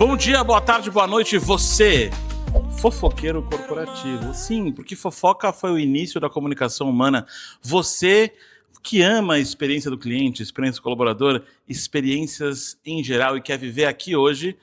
Bom dia, boa tarde, boa noite, você, fofoqueiro corporativo. Sim, porque fofoca foi o início da comunicação humana. Você que ama a experiência do cliente, experiência do colaborador, experiências em geral e quer viver aqui hoje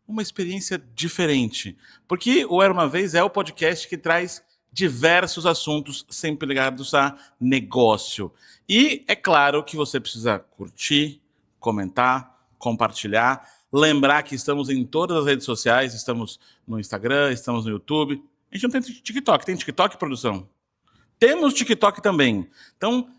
uma experiência diferente. Porque o Era Uma Vez é o podcast que traz diversos assuntos sempre ligados a negócio. E é claro que você precisa curtir, comentar, compartilhar, lembrar que estamos em todas as redes sociais, estamos no Instagram, estamos no YouTube. A gente não tem TikTok. Tem TikTok, produção? Temos TikTok também. Então,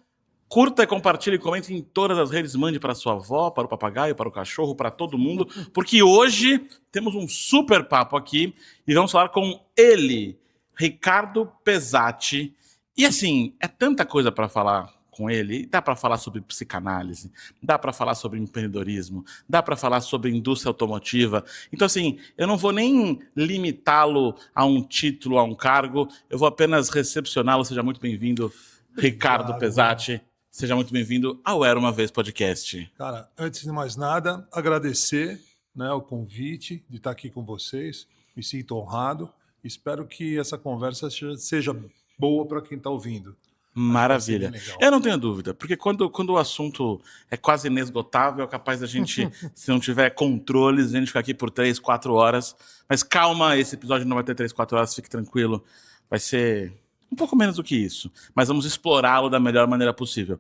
curta, compartilhe, comente em todas as redes, mande para sua avó, para o papagaio, para o cachorro, para todo mundo, porque hoje temos um super papo aqui e vamos falar com ele, Ricardo Pezzati. E assim, é tanta coisa para falar com ele. Dá para falar sobre psicanálise, dá para falar sobre empreendedorismo, dá para falar sobre indústria automotiva. Então assim, eu não vou nem limitá-lo a um título, a um cargo, eu vou apenas recepcioná-lo. Seja muito bem-vindo, Ricardo Pezzati. Seja muito bem-vindo ao Era Uma Vez Podcast. Cara, antes de mais nada, agradecer, né, o convite de estar aqui com vocês. Me sinto honrado. Espero que essa conversa seja boa para quem está ouvindo. Maravilha. Eu não tenho dúvida, porque quando o assunto é quase inesgotável, é capaz da gente, se não tiver controles, a gente ficar aqui por 3, 4 horas. Mas calma, esse episódio não vai ter 3, 4 horas, fique tranquilo. Vai ser um pouco menos do que isso, mas vamos explorá-lo da melhor maneira possível.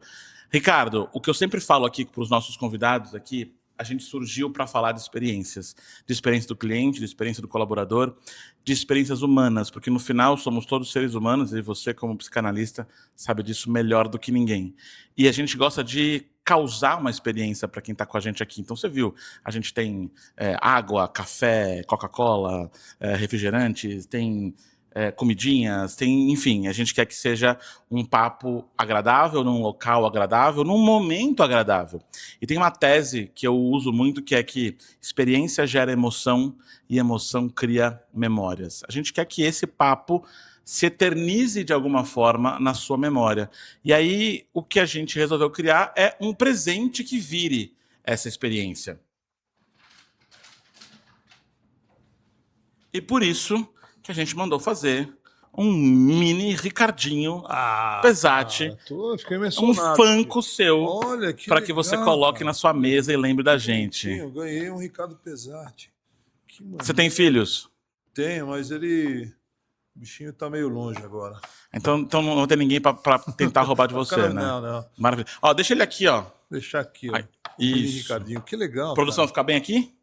Ricardo, o que eu sempre falo aqui para os nossos convidados aqui, a gente surgiu para falar de experiências do cliente, de experiência do colaborador, de experiências humanas, porque no final somos todos seres humanos e você, como psicanalista, sabe disso melhor do que ninguém. E a gente gosta de causar uma experiência para quem está com a gente aqui. Então você viu, a gente tem água, café, Coca-Cola, refrigerantes, tem comidinhas, tem, enfim, a gente quer que seja um papo agradável, num local agradável, num momento agradável. E tem uma tese que eu uso muito, que é que experiência gera emoção e emoção cria memórias. A gente quer que esse papo se eternize de alguma forma na sua memória. E aí, o que a gente resolveu criar é um presente que vire essa experiência. E por isso que a gente mandou fazer um mini Ricardinho Pezzati, um Funko seu, para que você coloque na sua mesa e lembre da gente. Eu ganhei um Ricardo Pezzati. Você tem filhos? Tenho, mas o bichinho tá meio longe agora. Então não tem ninguém para tentar roubar de você, né? Não. Maravilha. Ó, deixa ele aqui, ó. Deixar aqui, ó. Isso. Ricardinho, que legal. Produção, fica bem aqui?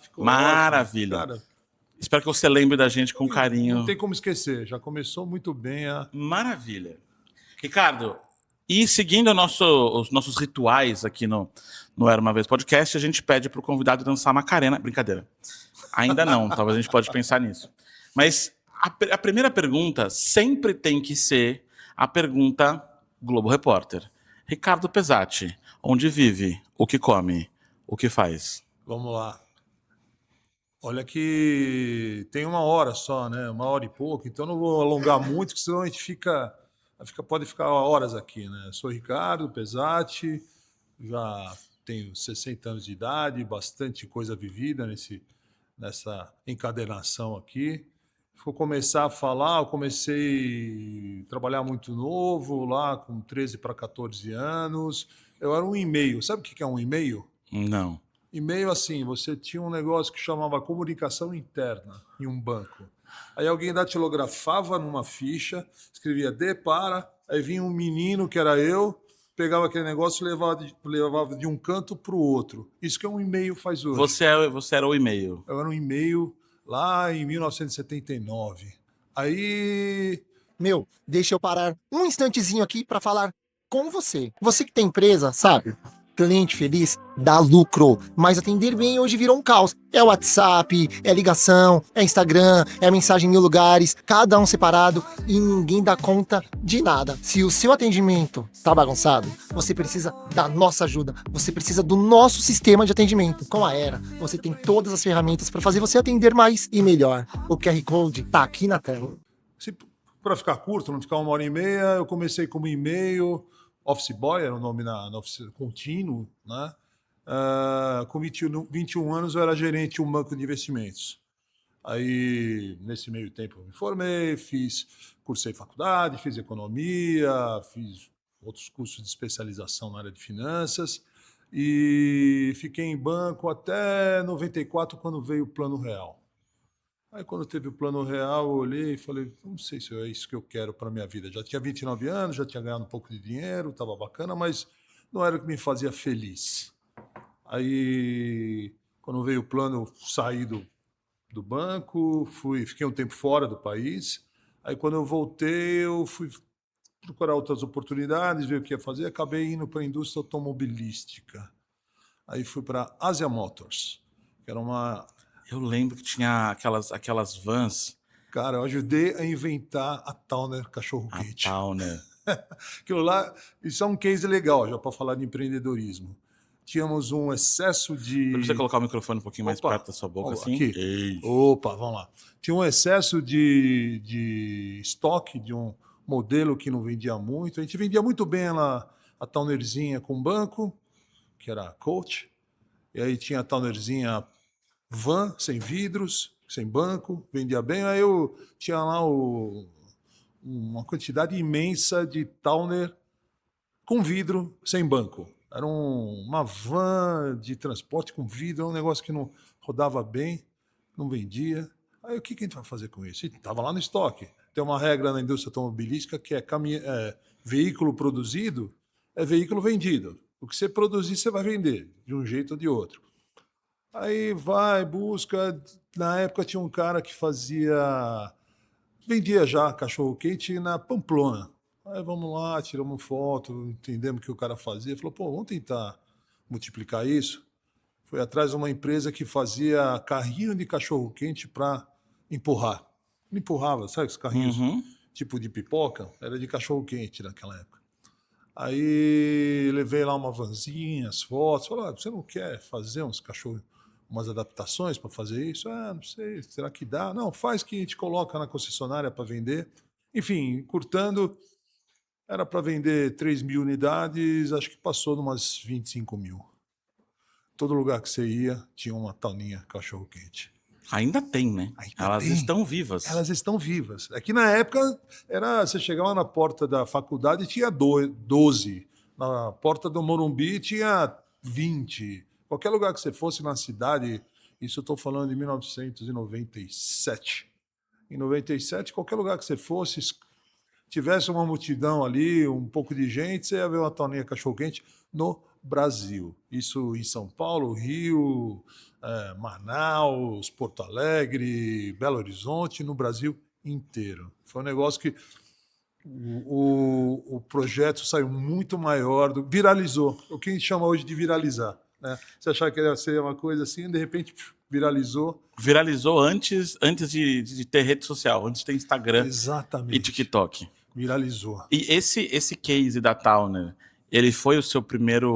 Ficou maravilha. Ótimo, cara. Espero que você lembre da gente com carinho. Não tem como esquecer, já começou muito bem a... Maravilha. Ricardo, e seguindo os nossos rituais aqui no Era Uma Vez Podcast, a gente pede para o convidado dançar Macarena. Brincadeira. Ainda não, talvez a gente pode pensar nisso. Mas a primeira pergunta sempre tem que ser a pergunta Globo Repórter. Ricardo Pezzati, onde vive, o que come, o que faz? Vamos lá. Olha que tem 1 hora só, né? 1 hora e pouco, então não vou alongar muito, porque senão a gente pode ficar horas aqui, né? Sou Ricardo Pezzati, já tenho 60 anos de idade, bastante coisa vivida nessa encadenação aqui. Vou começar a falar, eu comecei a trabalhar muito novo, lá com 13 para 14 anos. Eu era um e-mail. Sabe o que é um e-mail? Não. E-mail, assim, você tinha um negócio que chamava comunicação interna em um banco. Aí alguém datilografava numa ficha, escrevia D para, aí vinha um menino, que era eu, pegava aquele negócio e levava de um canto para o outro. Isso que é um e-mail faz hoje. Você era o e-mail. Eu era um e-mail lá em 1979. Aí... Deixa eu parar um instantezinho aqui para falar com você. Você que tem empresa, sabe? Cliente feliz dá lucro, mas atender bem hoje virou um caos. É WhatsApp, é ligação, é Instagram, é mensagem em 1000 lugares, cada um separado e ninguém dá conta de nada. Se o seu atendimento tá bagunçado, você precisa da nossa ajuda, você precisa do nosso sistema de atendimento. Com a Era, você tem todas as ferramentas para fazer você atender mais e melhor. O QR Code tá aqui na tela. Para ficar curto, não ficar 1 hora e meia, eu comecei como e-mail. Office Boy era o nome na Office Contínuo, né? Com 21 anos, eu era gerente de um banco de investimentos. Aí, nesse meio tempo, eu me formei, cursei faculdade, fiz economia, fiz outros cursos de especialização na área de finanças e fiquei em banco até 94, quando veio o Plano Real. Aí, quando teve o Plano Real, eu olhei e falei, não sei se é isso que eu quero para a minha vida. Já tinha 29 anos, já tinha ganhado um pouco de dinheiro, estava bacana, mas não era o que me fazia feliz. Aí, quando veio o plano, eu saí do banco, fiquei um tempo fora do país. Aí, quando eu voltei, eu fui procurar outras oportunidades, ver o que ia fazer, acabei indo para a indústria automobilística. Aí fui para a Asia Motors, que era uma... Eu lembro que tinha aquelas vans, Cara, eu ajudei a inventar a Towner a cachorro-quente. Towner. Aquilo lá, isso é um case legal, já para falar de empreendedorismo. Tínhamos um excesso de... Pra você colocar o microfone um pouquinho mais Opa, perto da sua boca, ó, assim. aqui. Isso. Opa, vamos lá. Tinha um excesso de estoque de um modelo que não vendia muito. A gente vendia muito bem a Townerzinha com banco, que era a Coach. E aí tinha a Townerzinha van, sem vidros, sem banco, vendia bem. Aí eu tinha lá uma quantidade imensa de Towner com vidro, sem banco. Era uma van de transporte com vidro, um negócio que não rodava bem, não vendia. Aí o que a gente vai fazer com isso? Estava lá no estoque. Tem uma regra na indústria automobilística que é veículo produzido é veículo vendido. O que você produzir, você vai vender, de um jeito ou de outro. Aí vai, busca. Na época tinha um cara que vendia já cachorro-quente na Pamplona. Aí vamos lá, tiramos foto, entendemos o que o cara fazia. Falou, pô, vamos tentar multiplicar isso. Foi atrás de uma empresa que fazia carrinho de cachorro-quente para empurrar. Ele empurrava, sabe os carrinhos tipo de pipoca? Era de cachorro-quente naquela época. Aí levei lá uma vanzinha, as fotos. Falei, você não quer fazer umas adaptações para fazer isso? Ah, não sei, será que dá? Não, faz que a gente coloca na concessionária para vender. Enfim, encurtando, era para vender 3.000 unidades, acho que passou de umas 25.000. Todo lugar que você ia tinha uma Towninha cachorro-quente. Ainda tem, né? Ainda Elas tem. estão vivas. Elas estão vivas. É que na época você chegava na porta da faculdade e tinha 12. Na porta do Morumbi tinha 20. Qualquer lugar que você fosse na cidade, isso eu estou falando de 1997. Em 97, qualquer lugar que você fosse, tivesse uma multidão ali, um pouco de gente, você ia ver uma Towninha cachorro-quente no Brasil. Isso em São Paulo, Rio, Manaus, Porto Alegre, Belo Horizonte, no Brasil inteiro. Foi um negócio que o projeto saiu muito maior, viralizou. O que a gente chama hoje de viralizar. Né? Você achava que ia ser uma coisa assim, de repente viralizou. Viralizou antes de ter rede social, antes de ter Instagram Exatamente. e TikTok. Viralizou. E esse case da Towner, ele foi sua primeira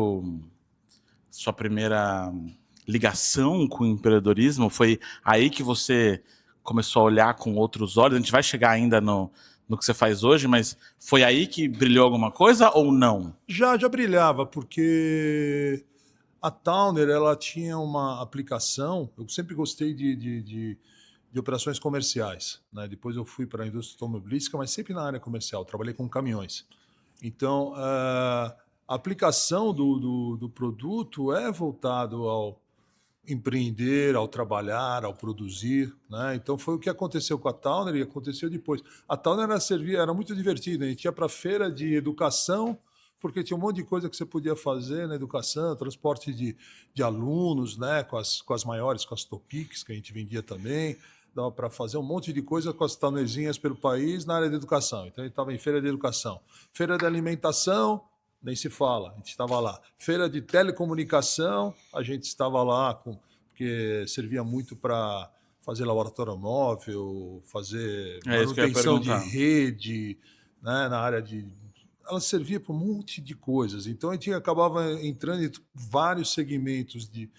ligação com o empreendedorismo? Foi aí que você começou a olhar com outros olhos? A gente vai chegar ainda no que você faz hoje, mas foi aí que brilhou alguma coisa ou não? Já brilhava, porque a Towner, ela tinha uma aplicação. Eu sempre gostei de operações comerciais. Né? Depois eu fui para a indústria automobilística, mas sempre na área comercial. Trabalhei com caminhões. Então, a aplicação do produto é voltado ao empreender, ao trabalhar, ao produzir. Né? Então, foi o que aconteceu com a Towner e aconteceu depois. A Towner era muito divertida. A gente ia para a feira de educação, porque tinha um monte de coisa que você podia fazer na educação, transporte de alunos, né? com as maiores, com as Topics, que a gente vendia também. Dava para fazer um monte de coisa com as Townerzinhas pelo país na área de educação. Então, a gente estava em feira de educação. Feira de alimentação, nem se fala, a gente estava lá. Feira de telecomunicação, a gente estava lá, porque servia muito para fazer laboratório móvel, fazer manutenção de rede, né? Na área de... Ela servia para um monte de coisas. Então, a gente acabava entrando em vários segmentos de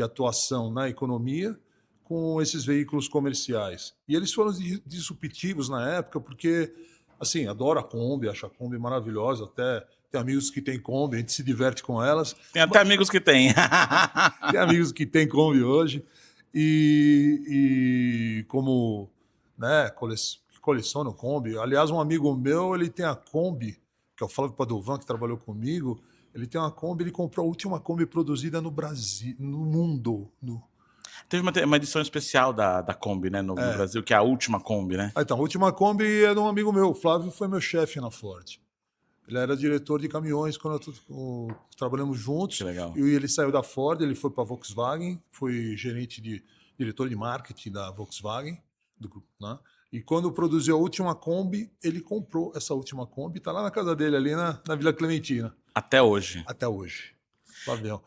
atuação na economia com esses veículos comerciais. E eles foram disruptivos na época, porque Assim, adoro a Kombi, acho a Kombi maravilhosa, até tem amigos que têm Kombi, a gente se diverte com elas. Tem até amigos que têm. Tem amigos que têm Kombi hoje e como, né, que colecionam Kombi. Aliás, um amigo meu, ele tem a Kombi, que é o Flávio Padovan, que trabalhou comigo, ele tem uma Kombi, ele comprou a última Kombi produzida no Brasil, no mundo. Teve uma edição especial da Kombi, né, no Brasil, que é a última Kombi, né? Então, a última Kombi é de um amigo meu, o Flávio foi meu chefe na Ford. Ele era diretor de caminhões quando trabalhamos juntos. Que legal. E ele saiu da Ford, ele foi para a Volkswagen, foi diretor de marketing da Volkswagen, do grupo, né? E quando produziu a última Kombi, ele comprou essa última Kombi, está lá na casa dele, ali na Vila Clementina. Até hoje. Até hoje. Flavião.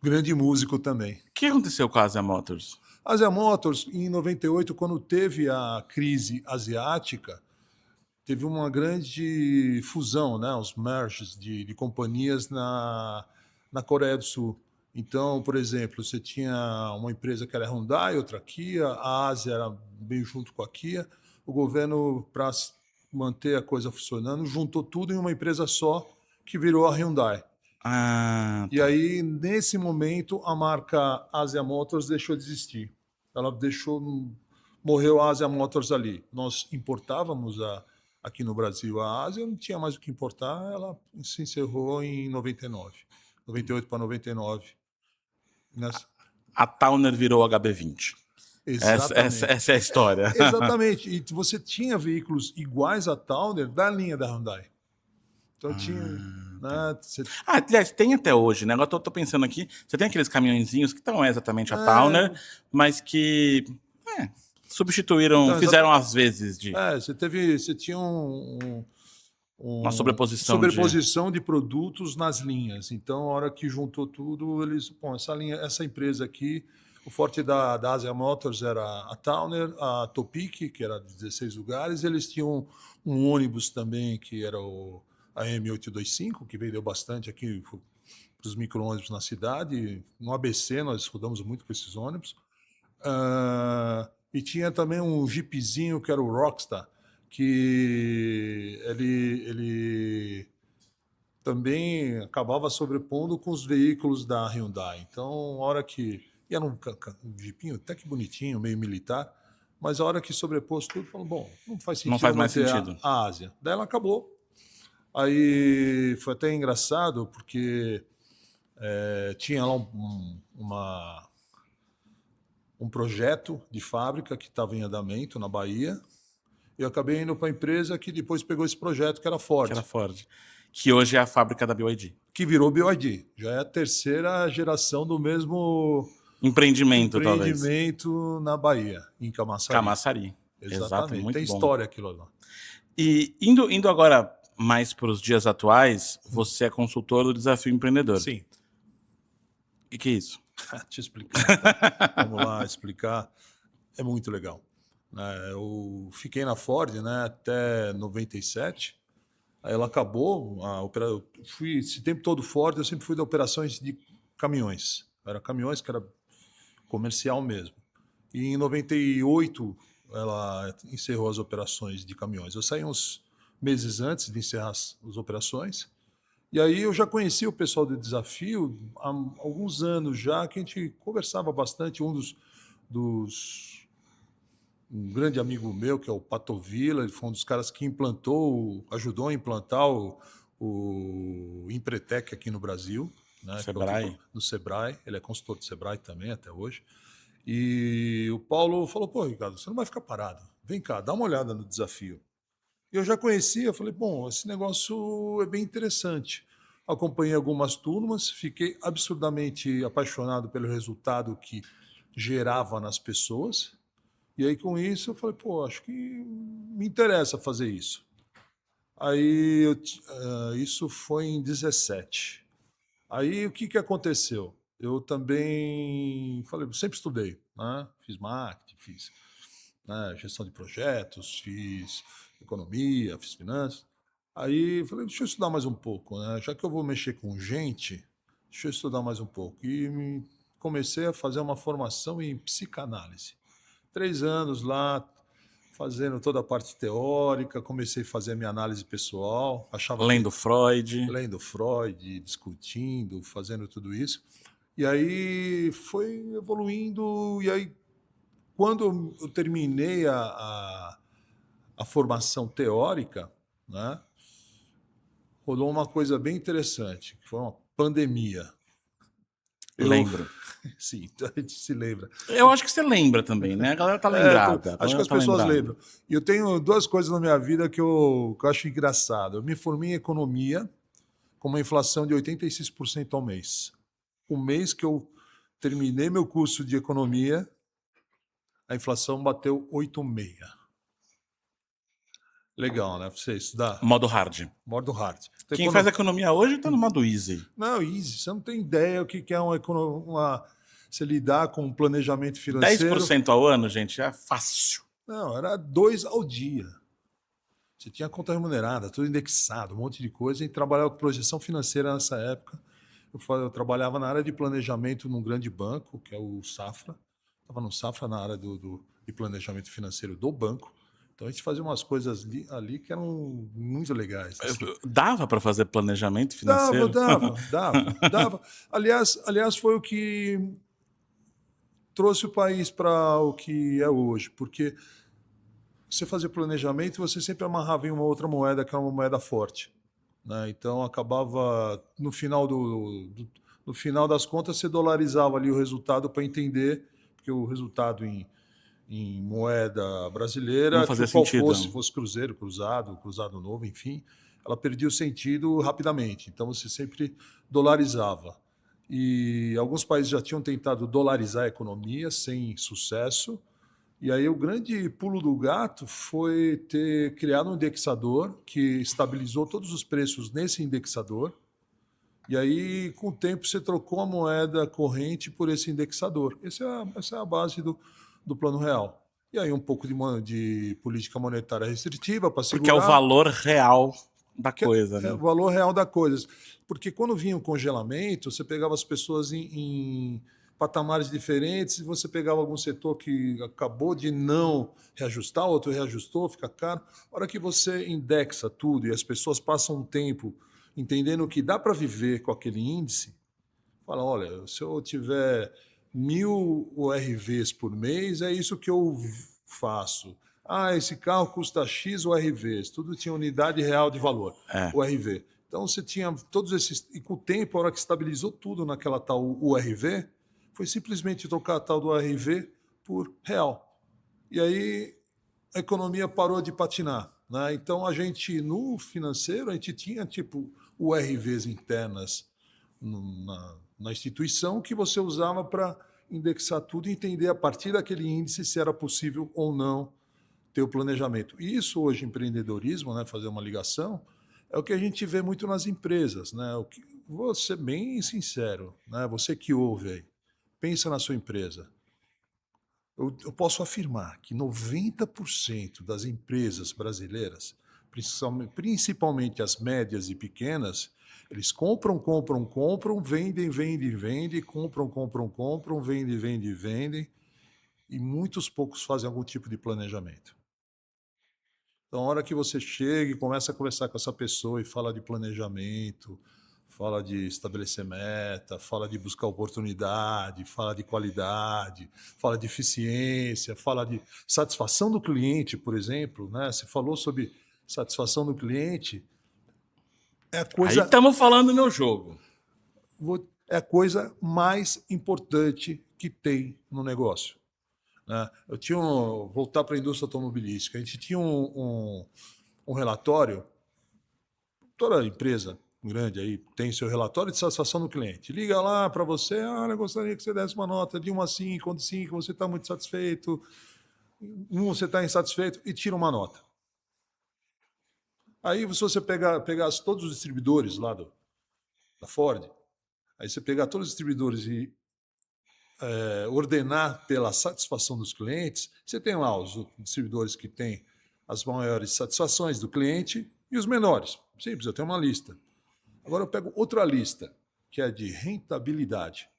Grande músico também. O que aconteceu com a Asia Motors? A Asia Motors, em 98, quando teve a crise asiática, teve uma grande fusão, né? Os merges de companhias na Coreia do Sul. Então, por exemplo, você tinha uma empresa que era a Hyundai, outra Kia, a Ásia era bem junto com a Kia. O governo, para manter a coisa funcionando, juntou tudo em uma empresa só, que virou a Hyundai. Ah, E aí, nesse momento, a marca Asia Motors deixou de existir. Ela morreu a Asia Motors ali. Nós importávamos aqui no Brasil a Ásia, não tinha mais o que importar, ela se encerrou em 99, 98 para 99. a Towner virou HB20. Exatamente. Essa é a história. Exatamente. E você tinha veículos iguais a Towner da linha da Hyundai. Então tinha... Né, aliás, tem até hoje, né? Agora tô pensando aqui, você tem aqueles caminhõezinhos que não é exatamente a Towner, mas que substituíram, então, fizeram às vezes de... você tinha uma sobreposição de produtos nas linhas. Então, a hora que juntou tudo, essa empresa aqui, o forte da Asia Motors era a Towner, a Topic, que era de 16 lugares, eles tinham um ônibus também, que era a M825, que vendeu bastante aqui para os micro-ônibus na cidade. No ABC, nós rodamos muito com esses ônibus. E tinha também um Jeepzinho, que era o Rockstar, que ele também acabava sobrepondo com os veículos da Hyundai. Então, a hora que... E era um Jeepinho até que bonitinho, meio militar, mas a hora que sobrepôs tudo, falou, bom, não faz sentido. Não faz mais sentido. A Ásia. Daí ela acabou. Aí foi até engraçado, porque tinha lá um projeto de fábrica que estava em andamento na Bahia. Eu acabei indo para a empresa que depois pegou esse projeto, que era a Ford. Que hoje é a fábrica da BYD. Que virou BYD. Já é a terceira geração do mesmo empreendimento talvez. Na Bahia, em Camaçari. Camaçari. Exatamente. Muito tem bom. História aquilo lá. E indo agora mais para os dias atuais, você é consultor do Desafio Empreendedor. Sim. O que é isso? Te explicar. Vamos lá explicar. É muito legal. Eu fiquei na Ford, né, até 97. Aí ela acabou. Eu fui esse tempo todo Ford. Eu sempre fui de operações de caminhões. Era caminhões que era comercial mesmo. E em 98 ela encerrou as operações de caminhões. Eu saí uns meses antes de encerrar as operações. E aí eu já conhecia o pessoal do Desafio há alguns anos já, que a gente conversava bastante. Um grande amigo meu, que é o Patovilla, ele foi um dos caras que ajudou a implantar o Empretec aqui no Brasil. Né, Sebrae. No Sebrae. Ele é consultor do Sebrae também até hoje. E o Paulo falou, pô, Ricardo, você não vai ficar parado. Vem cá, dá uma olhada no Desafio. E eu já conhecia, falei, bom, esse negócio é bem interessante. Acompanhei algumas turmas, fiquei absurdamente apaixonado pelo resultado que gerava nas pessoas. E aí, com isso, eu falei, pô, acho que me interessa fazer isso. Aí, isso foi em 17. Aí, o que aconteceu? Eu também, sempre estudei, né? Fiz marketing, fiz gestão de projetos, fiz economia, fiz finanças. Aí falei, deixa eu estudar mais um pouco, né? Já que eu vou mexer com gente, deixa eu estudar mais um pouco. E comecei a fazer uma formação em psicanálise. 3 anos lá, fazendo toda a parte teórica, comecei a fazer a minha análise pessoal, achava Lendo Freud. lendo Freud, discutindo, fazendo tudo isso. E aí foi evoluindo, e aí quando eu terminei a formação teórica, né, rolou uma coisa bem interessante, que foi uma pandemia. Lembro. Sim, a gente se lembra. Eu acho que você lembra também, né? A galera tá lembrada. Acho que as pessoas lembram. E eu tenho duas coisas na minha vida que eu acho engraçado. Eu me formei em economia com uma inflação de 86% ao mês. O mês que eu terminei meu curso de economia, a inflação bateu 8,6%. Legal, né? Pra você estudar. Modo hard. Modo hard. Então, Quem faz economia hoje tá no modo easy. Não, easy. Você não tem ideia o que é você lidar com um planejamento financeiro. 10% ao ano, gente, é fácil. Não, era 2 ao dia. Você tinha conta remunerada, tudo indexado, um monte de coisa, e trabalhava com projeção financeira nessa época. Eu trabalhava na área de planejamento num grande banco, que é o Safra. Estava no Safra na área de planejamento financeiro do banco. Então a gente fazia umas coisas ali que eram muito legais. Assim. Dava para fazer planejamento financeiro? Dava. Aliás, foi o que trouxe o país para o que é hoje, porque você fazia planejamento, você sempre amarrava em uma outra moeda, que era uma moeda forte, né? Então acabava no final no final das contas você dolarizava ali o resultado para entender, porque o resultado em moeda brasileira, Não fazia que qual sentido. fosse cruzeiro, cruzado novo, enfim, ela perdia o sentido rapidamente. Então você sempre dolarizava. E alguns países já tinham tentado dolarizar a economia sem sucesso. E aí o grande pulo do gato foi ter criado um indexador que estabilizou todos os preços nesse indexador. E aí, com o tempo, você trocou a moeda corrente por esse indexador. Essa é a base do Plano Real. E aí um pouco de política monetária restritiva para segurar... Porque é o valor real da coisa, né? É o valor real da coisa. Porque quando vinha o congelamento, você pegava as pessoas em patamares diferentes, e você pegava algum setor que acabou de não reajustar, outro reajustou, fica caro. A hora que você indexa tudo e as pessoas passam um tempo entendendo que dá para viver com aquele índice, fala, olha, se eu tiver 1.000 ORVs por mês, é isso que eu faço. Ah, esse carro custa X ORVs, tudo tinha unidade real de valor, ORV. Então você tinha todos esses... E com o tempo, a hora que estabilizou tudo naquela tal URV, foi simplesmente trocar a tal do ORV por real. E aí a economia parou de patinar, né? Então a gente, no financeiro, a gente tinha tipo URVs internas na instituição que você usava para indexar tudo e entender a partir daquele índice se era possível ou não ter o planejamento. E isso hoje, empreendedorismo, né, fazer uma ligação, é o que a gente vê muito nas empresas, né? Vou ser bem sincero, né? Você que ouve aí, pensa na sua empresa. Eu posso afirmar que 90% das empresas brasileiras, principalmente as médias e pequenas, eles compram, vendem, compram, vendem, e muitos poucos fazem algum tipo de planejamento. Então, a hora que você chega e começa a conversar com essa pessoa e fala de planejamento, fala de estabelecer meta, fala de buscar oportunidade, fala de qualidade, fala de eficiência, fala de satisfação do cliente, por exemplo, né? Você falou sobre satisfação do cliente, é a coisa... Aí estamos falando do meu jogo. É a coisa mais importante que tem no negócio. Né? Voltar para a indústria automobilística, a gente tinha um relatório, toda empresa grande aí tem seu relatório de satisfação do cliente. Liga lá para você, eu gostaria que você desse uma nota de 1 a 5, onde 5 você está muito satisfeito, 1 você está insatisfeito, e tira uma nota. Aí se você pegasse todos os distribuidores lá da Ford, aí você pegar todos os distribuidores e ordenar pela satisfação dos clientes, você tem lá os distribuidores que têm as maiores satisfações do cliente e os menores. Simples, eu tenho uma lista. Agora eu pego outra lista, que é de rentabilidade.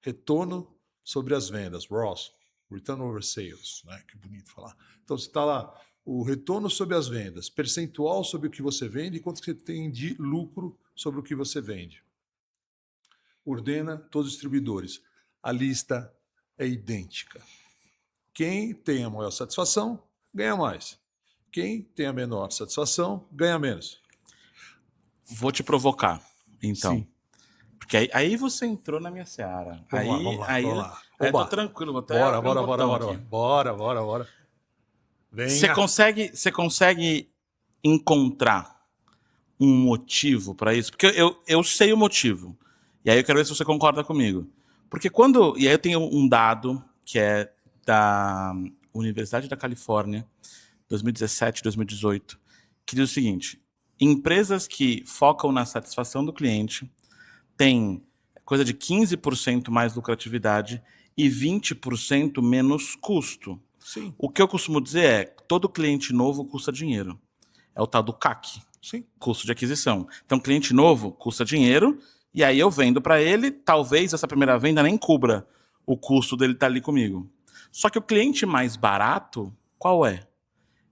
Retorno sobre as vendas, ROS. Return over sales, né? Que bonito falar. Então, você está lá, o retorno sobre as vendas, percentual sobre o que você vende e quanto você tem de lucro sobre o que você vende. Ordena todos os distribuidores. A lista é idêntica. Quem tem a maior satisfação, ganha mais. Quem tem a menor satisfação, ganha menos. Vou te provocar, então. Sim. Porque aí você entrou na minha seara. Vamos lá. Aí eu tô tranquilo, vou até abrir um botão aqui. Bora. Você Venha. consegue encontrar um motivo para isso? Porque eu sei o motivo. E aí eu quero ver se você concorda comigo. Porque quando... E aí eu tenho um dado que é da Universidade da Califórnia, 2017, 2018, que diz o seguinte: empresas que focam na satisfação do cliente têm coisa de 15% mais lucratividade e 20% menos custo. Sim. O que eu costumo dizer é que todo cliente novo custa dinheiro. É o tal do CAC, Sim. custo de aquisição. Então, cliente novo custa dinheiro, e aí eu vendo para ele, talvez essa primeira venda nem cubra o custo dele estar ali comigo. Só que o cliente mais barato, qual é?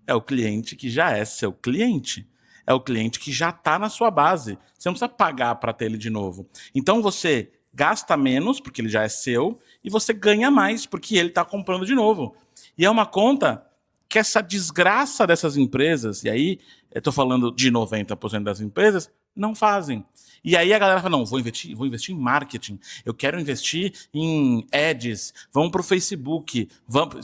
É o cliente que já é seu cliente. É o cliente que já está na sua base. Você não precisa pagar para ter ele de novo. Então você gasta menos, porque ele já é seu, e você ganha mais, porque ele está comprando de novo. E é uma conta que essa desgraça dessas empresas, e aí eu estou falando de 90% das empresas, não fazem. E aí a galera fala, não, vou investir em marketing, eu quero investir em ads, vamos para o Facebook,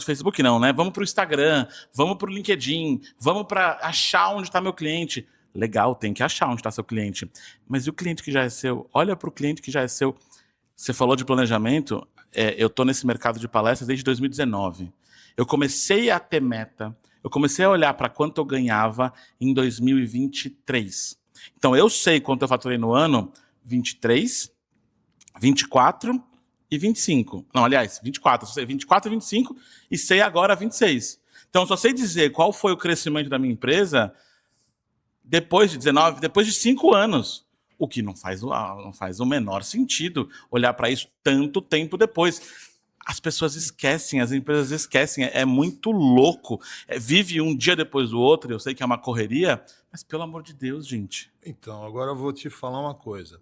Facebook não, né? Vamos para o Instagram, vamos para o LinkedIn, vamos para achar onde está meu cliente. Legal, tem que achar onde está seu cliente. Mas e o cliente que já é seu? Olha para o cliente que já é seu. Você falou de planejamento, eu estou nesse mercado de palestras desde 2019. Eu comecei a ter meta, eu comecei a olhar para quanto eu ganhava em 2023. Então, eu sei quanto eu faturei no ano 23, 24 e 25. Não, aliás, 24. Eu sei 24 e 25 e sei agora 26. Então, eu só sei dizer qual foi o crescimento da minha empresa depois de 19, depois de 5 anos. O que não faz o menor sentido olhar para isso tanto tempo depois. As pessoas esquecem, as empresas esquecem, é muito louco. Vive um dia depois do outro, eu sei que é uma correria, mas pelo amor de Deus, gente. Então, agora eu vou te falar uma coisa.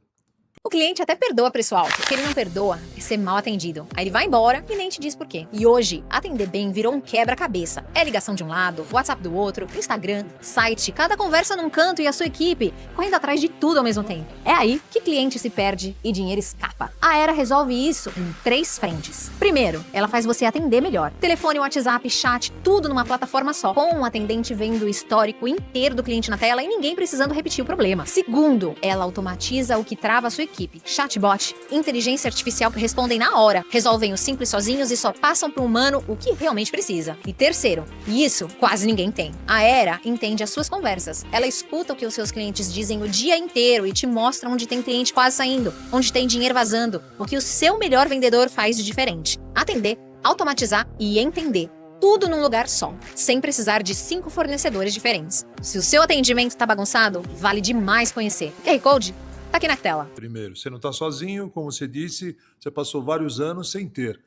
O cliente até perdoa preço alto. O que ele não perdoa é ser mal atendido. Aí ele vai embora e nem te diz por quê. E hoje, atender bem virou um quebra-cabeça. É ligação de um lado, WhatsApp do outro, Instagram, site, cada conversa num canto e a sua equipe correndo atrás de tudo ao mesmo tempo. É aí que cliente se perde e dinheiro escapa. A Era resolve isso em 3 frentes. Primeiro, ela faz você atender melhor. Telefone, WhatsApp, chat, tudo numa plataforma só, com um atendente vendo o histórico inteiro do cliente na tela e ninguém precisando repetir o problema. Segundo, ela automatiza o que trava a sua equipe. Chatbot, inteligência artificial que respondem na hora, resolvem o simples sozinhos e só passam para o humano o que realmente precisa. E terceiro, e isso quase ninguém tem, a Era entende as suas conversas. Ela escuta o que os seus clientes dizem o dia inteiro e te mostra onde tem cliente quase saindo, onde tem dinheiro vazando, o que o seu melhor vendedor faz de diferente. Atender, automatizar e entender. Tudo num lugar só, sem precisar de 5 fornecedores diferentes. Se o seu atendimento tá bagunçado, vale demais conhecer. QR Code tá aqui na tela. Primeiro, você não está sozinho, como você disse, você passou vários anos sem ter.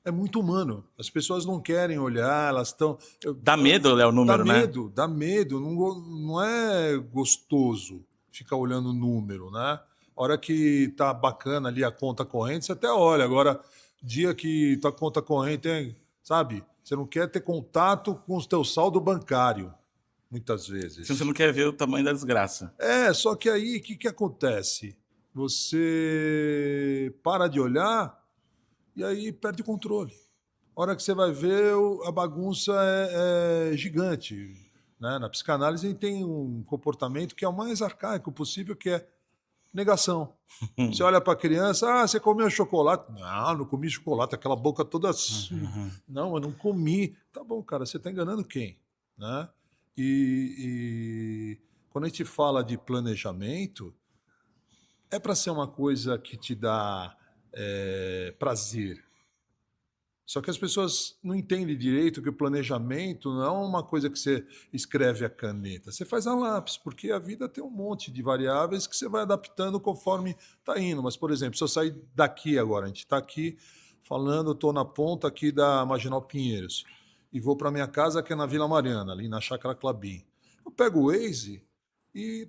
É muito humano. As pessoas não querem olhar, elas estão... Dá medo, Léo, o número, né? Dá medo. Não é gostoso ficar olhando o número, né? A hora que tá bacana ali a conta corrente, você até olha. Agora, dia que tua conta corrente, sabe? Você não quer ter contato com o teu saldo bancário. Muitas vezes. Você não quer ver o tamanho da desgraça. Só que aí, o que acontece? Você para de olhar e aí perde o controle. A hora que você vai ver, a bagunça é gigante. Né? Na psicanálise, tem um comportamento que é o mais arcaico possível, que é negação. Você olha para a criança, você comeu chocolate? Não comi chocolate, aquela boca toda... Não, eu não comi. Tá bom, cara, você está enganando quem? Né? E quando a gente fala de planejamento, é para ser uma coisa que te dá prazer. Só que as pessoas não entendem direito que o planejamento não é uma coisa que você escreve a caneta. Você faz a lápis, porque a vida tem um monte de variáveis que você vai adaptando conforme está indo. Mas, por exemplo, se eu sair daqui agora, a gente está aqui falando, estou na ponta aqui da Marginal Pinheiros e vou para minha casa, que é na Vila Mariana, ali na Chácara Clabim. Eu pego o Waze e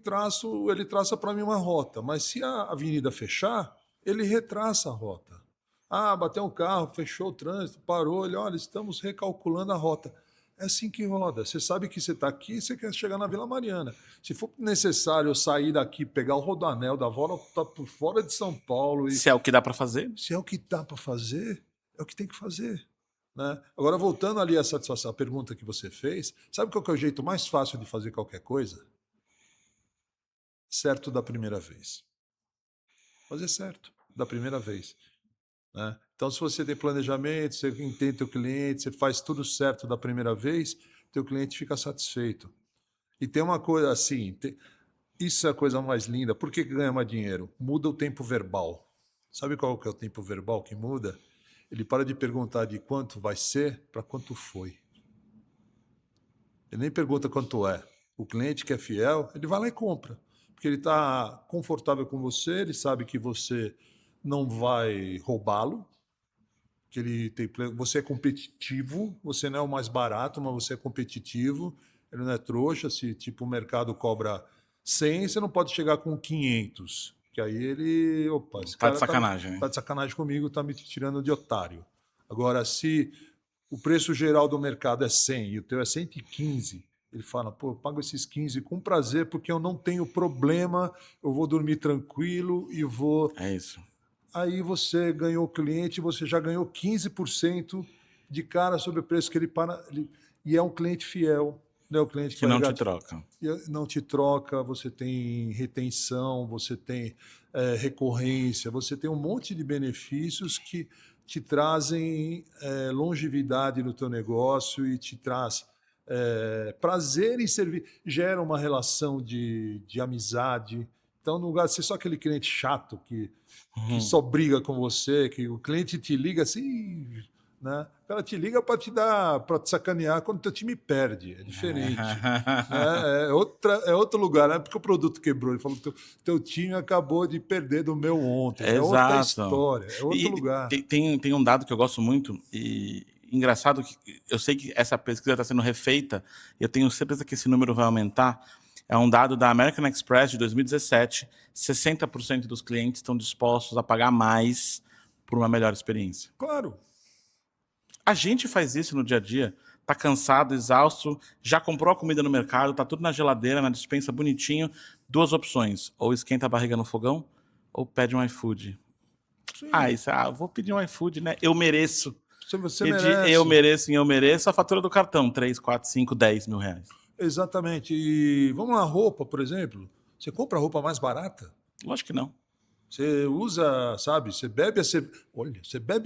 ele traça para mim uma rota, mas se a avenida fechar, ele retraça a rota. Ah, bateu um carro, fechou o trânsito, parou, olha, estamos recalculando a rota. É assim que roda. Você sabe que você está aqui e você quer chegar na Vila Mariana. Se for necessário eu sair daqui, pegar o Rodoanel, dar volta por fora de São Paulo... Se é o que dá para fazer. Se é o que dá para fazer, é o que tem que fazer. Né? Agora, voltando ali à satisfação, a pergunta que você fez, sabe qual que é o jeito mais fácil de fazer qualquer coisa? Certo da primeira vez. Fazer certo da primeira vez. Né? Então, se você tem planejamento, você entende teu cliente, você faz tudo certo da primeira vez, teu cliente fica satisfeito. E tem uma coisa assim, isso é a coisa mais linda. Por que ganha mais dinheiro? Muda o tempo verbal. Sabe qual que é o tempo verbal que muda? Ele para de perguntar de quanto vai ser para quanto foi. Ele nem pergunta quanto é. O cliente que é fiel, ele vai lá e compra. Porque ele está confortável com você, ele sabe que você não vai roubá-lo, que você é competitivo, você não é o mais barato, mas você é competitivo, ele não é trouxa, se tipo o mercado cobra 100, você não pode chegar com 500, que aí ele, opa, esse Tá cara de sacanagem, né? tá de sacanagem comigo, tá me tirando de otário. Agora, se o preço geral do mercado é 100 e o teu é 115, ele fala, pô, eu pago esses 15 com prazer porque eu não tenho problema, eu vou dormir tranquilo e vou... É isso. Aí você ganhou o cliente, você já ganhou 15% de cara sobre o preço que ele para. E é um cliente fiel, né? O cliente Que não te troca. não te troca, você tem retenção, você tem recorrência, você tem um monte de benefícios que te trazem longevidade no teu negócio e te traz prazer em servir, gera uma relação de amizade. Então, no lugar de ser só aquele cliente chato que só briga com você, que o cliente te liga assim, né? O cara te liga para te sacanear quando o teu time perde. É diferente. Né? É outro lugar, não é porque o produto quebrou. Ele falou: teu time acabou de perder do meu ontem. É outra história, é outro lugar. Tem um dado que eu gosto muito, e engraçado que eu sei que essa pesquisa está sendo refeita, e eu tenho certeza que esse número vai aumentar. É um dado da American Express de 2017, 60% dos clientes estão dispostos a pagar mais por uma melhor experiência. Claro. A gente faz isso no dia a dia, tá cansado, exausto, já comprou a comida no mercado, tá tudo na geladeira, na despensa, bonitinho. Duas opções, ou esquenta a barriga no fogão, ou pede um iFood. Sim. Vou pedir um iFood, né? Eu mereço. Você merece. Eu mereço a fatura do cartão, 3, 4, 5, 10 mil reais. Exatamente. E vamos lá, roupa, por exemplo. Você compra roupa mais barata? Lógico que não. Você usa, sabe? Você bebe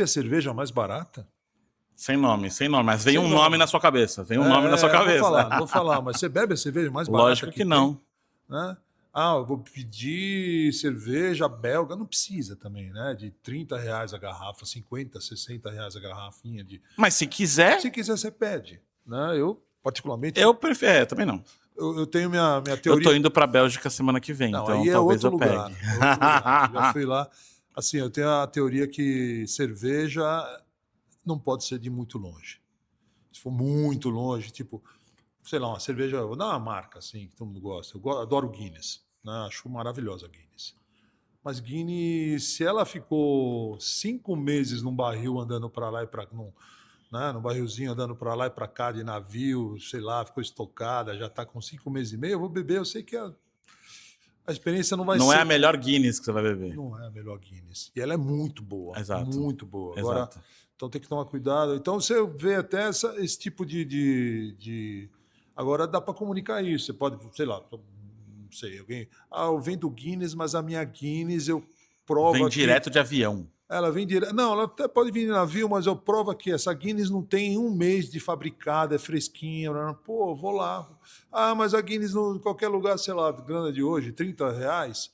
a cerveja mais barata? Sem nome, mas vem nome na sua cabeça. Nome na sua cabeça. Vou falar, mas você bebe a cerveja mais barata? Lógico que não. Tem, né? Eu vou pedir cerveja belga. Não precisa também, né? De R$30 a garrafa, 50, 60 reais a garrafinha. Mas se quiser... Se quiser, você pede. Né? Eu, particularmente... Eu prefiro, também não. Eu tenho minha teoria... Eu tô indo pra Bélgica semana que vem, então talvez eu pegue. Já fui lá. Assim, eu tenho a teoria que cerveja não pode ser de muito longe. Se for muito longe, tipo, sei lá, uma cerveja, vou dar uma marca assim, que todo mundo gosta. Eu adoro Guinness, né? Acho maravilhosa a Guinness. Mas Guinness, se ela ficou 5 meses num barril andando para lá e para num barrilzinho andando para lá e para cá de navio, sei lá, ficou estocada, já está com 5 meses e meio, eu vou beber, eu sei que a experiência não vai ser... Não é a melhor Guinness que você vai beber. Não é a melhor Guinness. E ela é muito boa. Exato. Muito boa. Agora, Exato. então tem que tomar cuidado. Então você vê até esse tipo de... Agora dá para comunicar isso. Você pode, sei lá, não sei, alguém... eu vendo Guinness, mas a minha Guinness eu provo Vem aqui... direto de avião. Ela vem direto... Não, ela até pode vir de navio, mas eu provo aqui. Essa Guinness não tem 1 mês de fabricada, é fresquinha. Pô, vou lá. Mas a Guinness em qualquer lugar, sei lá, grana de hoje, R$30,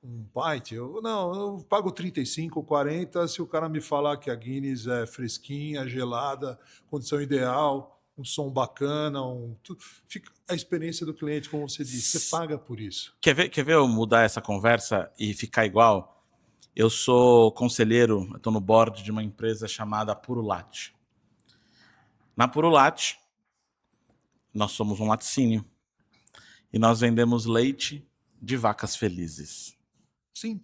um pint. Eu pago 35, 40 se o cara me falar que a Guinness é fresquinha, gelada, condição ideal, um som bacana, fica a experiência do cliente, como você disse, você paga por isso. Quer ver eu mudar essa conversa e ficar igual? Eu sou conselheiro, estou no board de uma empresa chamada Purulate. Na Purulate, nós somos um laticínio e nós vendemos leite de vacas felizes. Sim.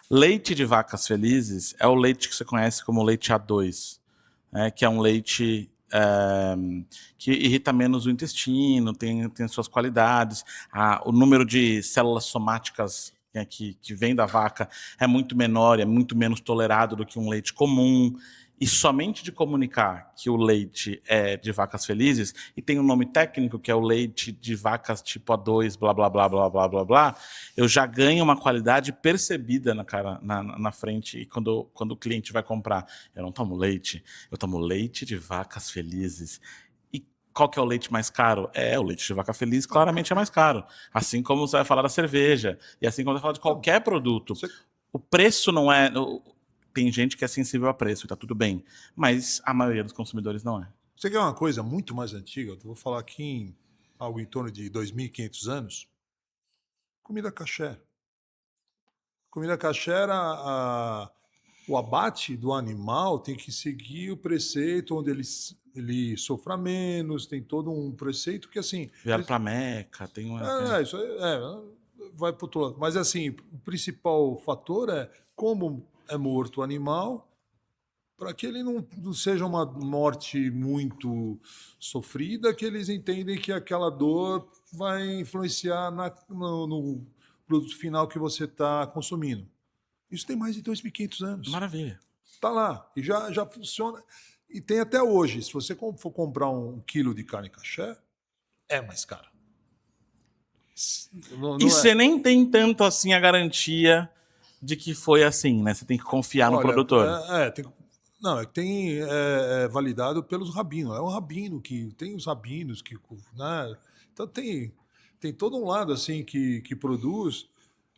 Leite de vacas felizes é o leite que você conhece como leite A2, né, que é um leite que irrita menos o intestino, tem suas qualidades, o número de células somáticas que vem da vaca é muito menor, é muito menos tolerado do que um leite comum. E somente de comunicar que o leite é de vacas felizes, e tem um nome técnico que é o leite de vacas tipo A2, blá, blá, blá, blá, blá, blá, blá, eu já ganho uma qualidade percebida na frente, e quando o cliente vai comprar. Eu não tomo leite, eu tomo leite de vacas felizes. E qual que é o leite mais caro? O leite de vaca feliz claramente é mais caro. Assim como você vai falar da cerveja, e assim como você vai falar de qualquer produto. O preço não é... Tem gente que é sensível a preço, tá tudo bem. Mas a maioria dos consumidores não é. Você quer uma coisa muito mais antiga? Eu vou falar aqui em algo em torno de 2.500 anos. Comida caché. Comida caché era o abate do animal tem que seguir o preceito onde ele sofra menos, tem todo um preceito que assim... Vieram pra Meca, tem uma... isso aí, vai pro outro lado. Mas assim, o principal fator é como é morto o animal, para que ele não seja uma morte muito sofrida, que eles entendem que aquela dor vai influenciar no produto final que você está consumindo. Isso tem mais de 2.500 anos. Maravilha. Está lá. E já funciona. E tem até hoje. Se você for comprar 1 quilo de carne caché, é mais caro. E você nem tem tanto assim a garantia de que foi assim, né? Você tem que confiar no produtor. Tem validado pelos rabinos. É um rabino que tem os rabinos que, né? Então tem todo um lado assim que produz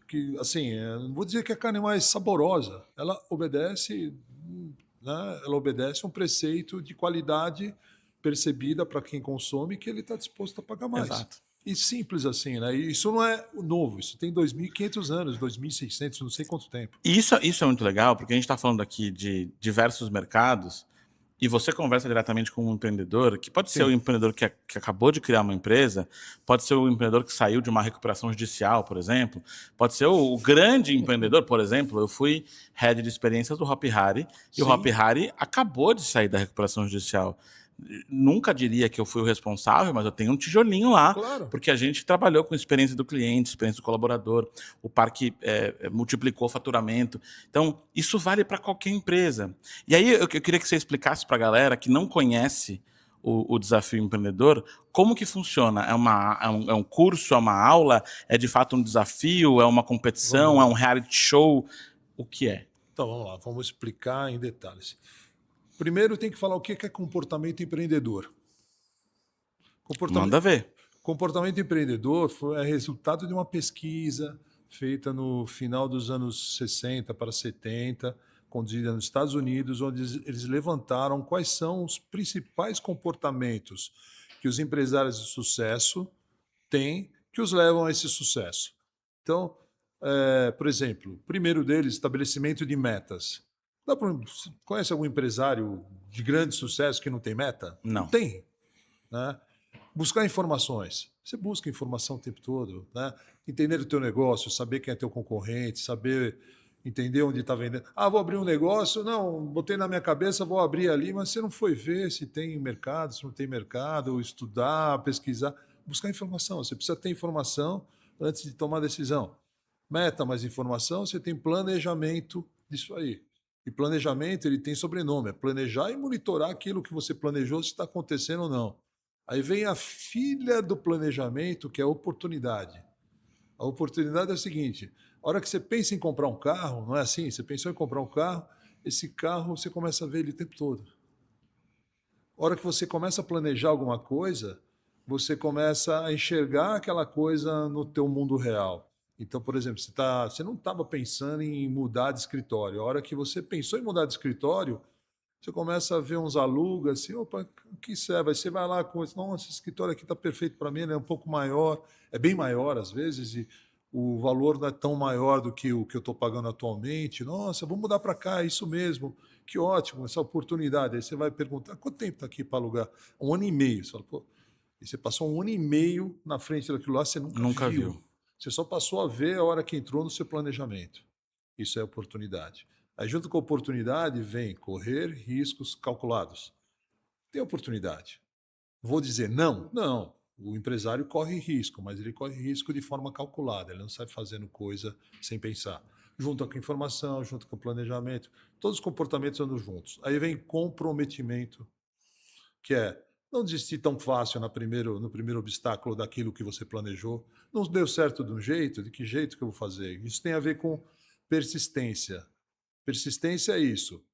que assim, não vou dizer que a carne é mais saborosa. Ela obedece, né? Ela obedece um preceito de qualidade percebida para quem consome que ele está disposto a pagar mais. Exato. E simples assim, né? E isso não é novo, isso tem 2.500 anos, 2.600, não sei quanto tempo. E isso é muito legal, porque a gente está falando aqui de diversos mercados, e você conversa diretamente com um empreendedor, que pode ser o empreendedor que acabou de criar uma empresa, pode ser o empreendedor que saiu de uma recuperação judicial, por exemplo, pode ser o grande empreendedor, por exemplo. Eu fui head de experiências do Hopi Hari, e o Hopi Hari acabou de sair da recuperação judicial. Nunca diria que eu fui o responsável, mas eu tenho um tijolinho lá, Claro. Porque a gente trabalhou com experiência do cliente, experiência do colaborador, o parque multiplicou o faturamento. Então, isso vale para qualquer empresa. E aí eu queria que você explicasse para a galera que não conhece o desafio empreendedor, como que funciona? É um curso, é uma aula, é de fato um desafio, é uma competição, é um reality show? O que é? Então, vamos lá, vamos explicar em detalhes. Primeiro tem que falar o que é comportamento empreendedor. Manda ver. Comportamento empreendedor é resultado de uma pesquisa feita no final dos anos 60 para 70, conduzida nos Estados Unidos, onde eles levantaram quais são os principais comportamentos que os empresários de sucesso têm que os levam a esse sucesso. Então, por exemplo, o primeiro deles, estabelecimento de metas. Conhece algum empresário de grande sucesso que não tem meta? Não. Não tem. Né? Buscar informações. Você busca informação o tempo todo. Né? Entender o teu negócio, saber quem é teu concorrente, saber entender onde está vendendo. Vou abrir um negócio. Não, botei na minha cabeça, vou abrir ali, mas você não foi ver se tem mercado, se não tem mercado, estudar, pesquisar. Buscar informação. Você precisa ter informação antes de tomar decisão. Meta mais informação, você tem planejamento disso aí. E planejamento, ele tem sobrenome, é planejar e monitorar aquilo que você planejou, se está acontecendo ou não. Aí vem a filha do planejamento, que é a oportunidade. A oportunidade é o seguinte, a hora que você pensa em comprar um carro, não é assim? Você pensou em comprar um carro, esse carro você começa a ver ele o tempo todo. A hora que você começa a planejar alguma coisa, você começa a enxergar aquela coisa no teu mundo real. Então, por exemplo, você não estava pensando em mudar de escritório. A hora que você pensou em mudar de escritório, você começa a ver uns alugas, assim, opa, o que serve? Aí você vai lá com isso, nossa, esse escritório aqui está perfeito para mim, ele é um pouco maior, é bem maior às vezes, e o valor não é tão maior do que o que eu estou pagando atualmente. Nossa, vamos mudar para cá, é isso mesmo. Que ótimo, essa oportunidade. Aí você vai perguntar, quanto tempo está aqui para alugar? 1 ano e meio. Você fala, pô, e você passou 1 ano e meio na frente daquilo lá, você nunca viu. Você só passou a ver a hora que entrou no seu planejamento. Isso é oportunidade. Aí, junto com a oportunidade, vem correr riscos calculados. Tem oportunidade. Vou dizer não? Não. O empresário corre risco, mas ele corre risco de forma calculada. Ele não sai fazendo coisa sem pensar. Junto com a informação, junto com o planejamento, todos os comportamentos andam juntos. Aí vem comprometimento, que é não desistir tão fácil no primeiro obstáculo daquilo que você planejou. Não deu certo de um jeito, de que jeito que eu vou fazer? Isso tem a ver com persistência. Persistência é isso.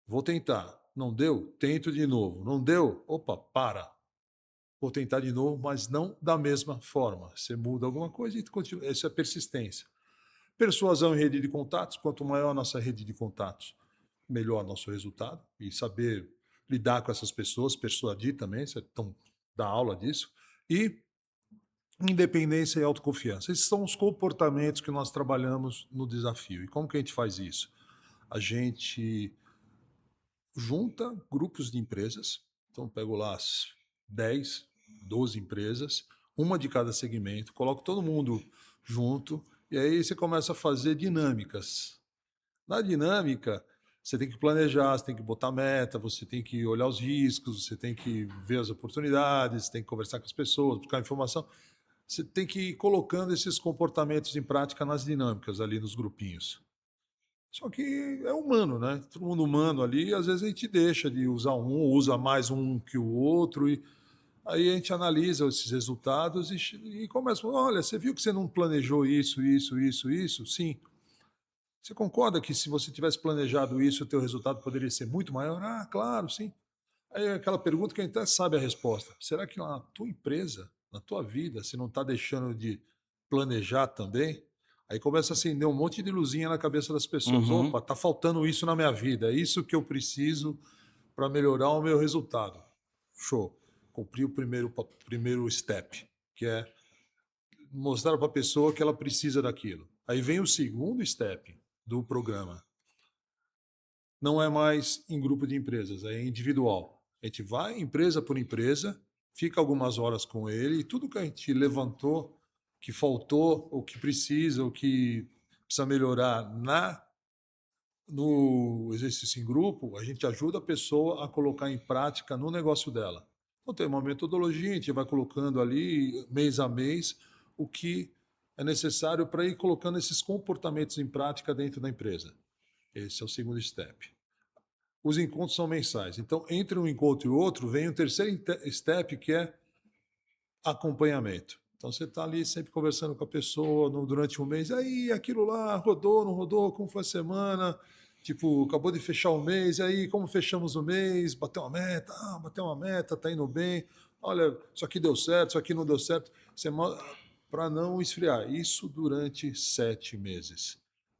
Vou tentar. Não deu? Tento de novo. Não deu? Opa, para. Vou tentar de novo, mas não da mesma forma. Você muda alguma coisa e continua. Isso é persistência. Persuasão em rede de contatos. Quanto maior a nossa rede de contatos, melhor nosso resultado. E saber lidar com essas pessoas, persuadir também, você dá aula disso. E independência e autoconfiança. Esses são os comportamentos que nós trabalhamos no desafio. E como que a gente faz isso? A gente junta grupos de empresas. Então, eu pego lá as 10, 12 empresas, uma de cada segmento, coloco todo mundo junto e aí você começa a fazer dinâmicas. Na dinâmica, você tem que planejar, você tem que botar meta, você tem que olhar os riscos, você tem que ver as oportunidades, você tem que conversar com as pessoas, buscar informação. Você tem que ir colocando esses comportamentos em prática nas dinâmicas ali nos grupinhos. Só que é humano, né? Todo mundo humano ali, às vezes a gente deixa de usar um, usa mais um que o outro, e aí a gente analisa esses resultados e começa a falar, olha, você viu que você não planejou isso? Sim. Você concorda que se você tivesse planejado isso, o teu resultado poderia ser muito maior? Ah, claro, sim. Aí é aquela pergunta que a gente até sabe a resposta. Será que na tua empresa, na tua vida, você não está deixando de planejar também? Aí começa a acender um monte de luzinha na cabeça das pessoas. Uhum. Opa, está faltando isso na minha vida. É isso que eu preciso para melhorar o meu resultado. Show. Cumpri o primeiro step, que é mostrar para a pessoa que ela precisa daquilo. Aí vem o segundo step do programa. Não é mais em grupo de empresas, é individual. A gente vai empresa por empresa, fica algumas horas com ele e tudo que a gente levantou, que faltou, ou que precisa, ou que precisa melhorar no exercício em grupo, a gente ajuda a pessoa a colocar em prática no negócio dela. Então tem uma metodologia, a gente vai colocando ali, mês a mês, o que é necessário para ir colocando esses comportamentos em prática dentro da empresa. Esse é o segundo step. Os encontros são mensais. Então, entre um encontro e outro, vem o terceiro step, que é acompanhamento. Então, você está ali sempre conversando com a pessoa durante um mês. Aí, aquilo lá, rodou, não rodou? Como foi a semana? Tipo, acabou de fechar o mês. Aí, como fechamos o mês? Bateu uma meta? Ah, bateu uma meta, está indo bem. Olha, isso aqui deu certo, isso aqui não deu certo. Para não esfriar. Isso durante 7 meses.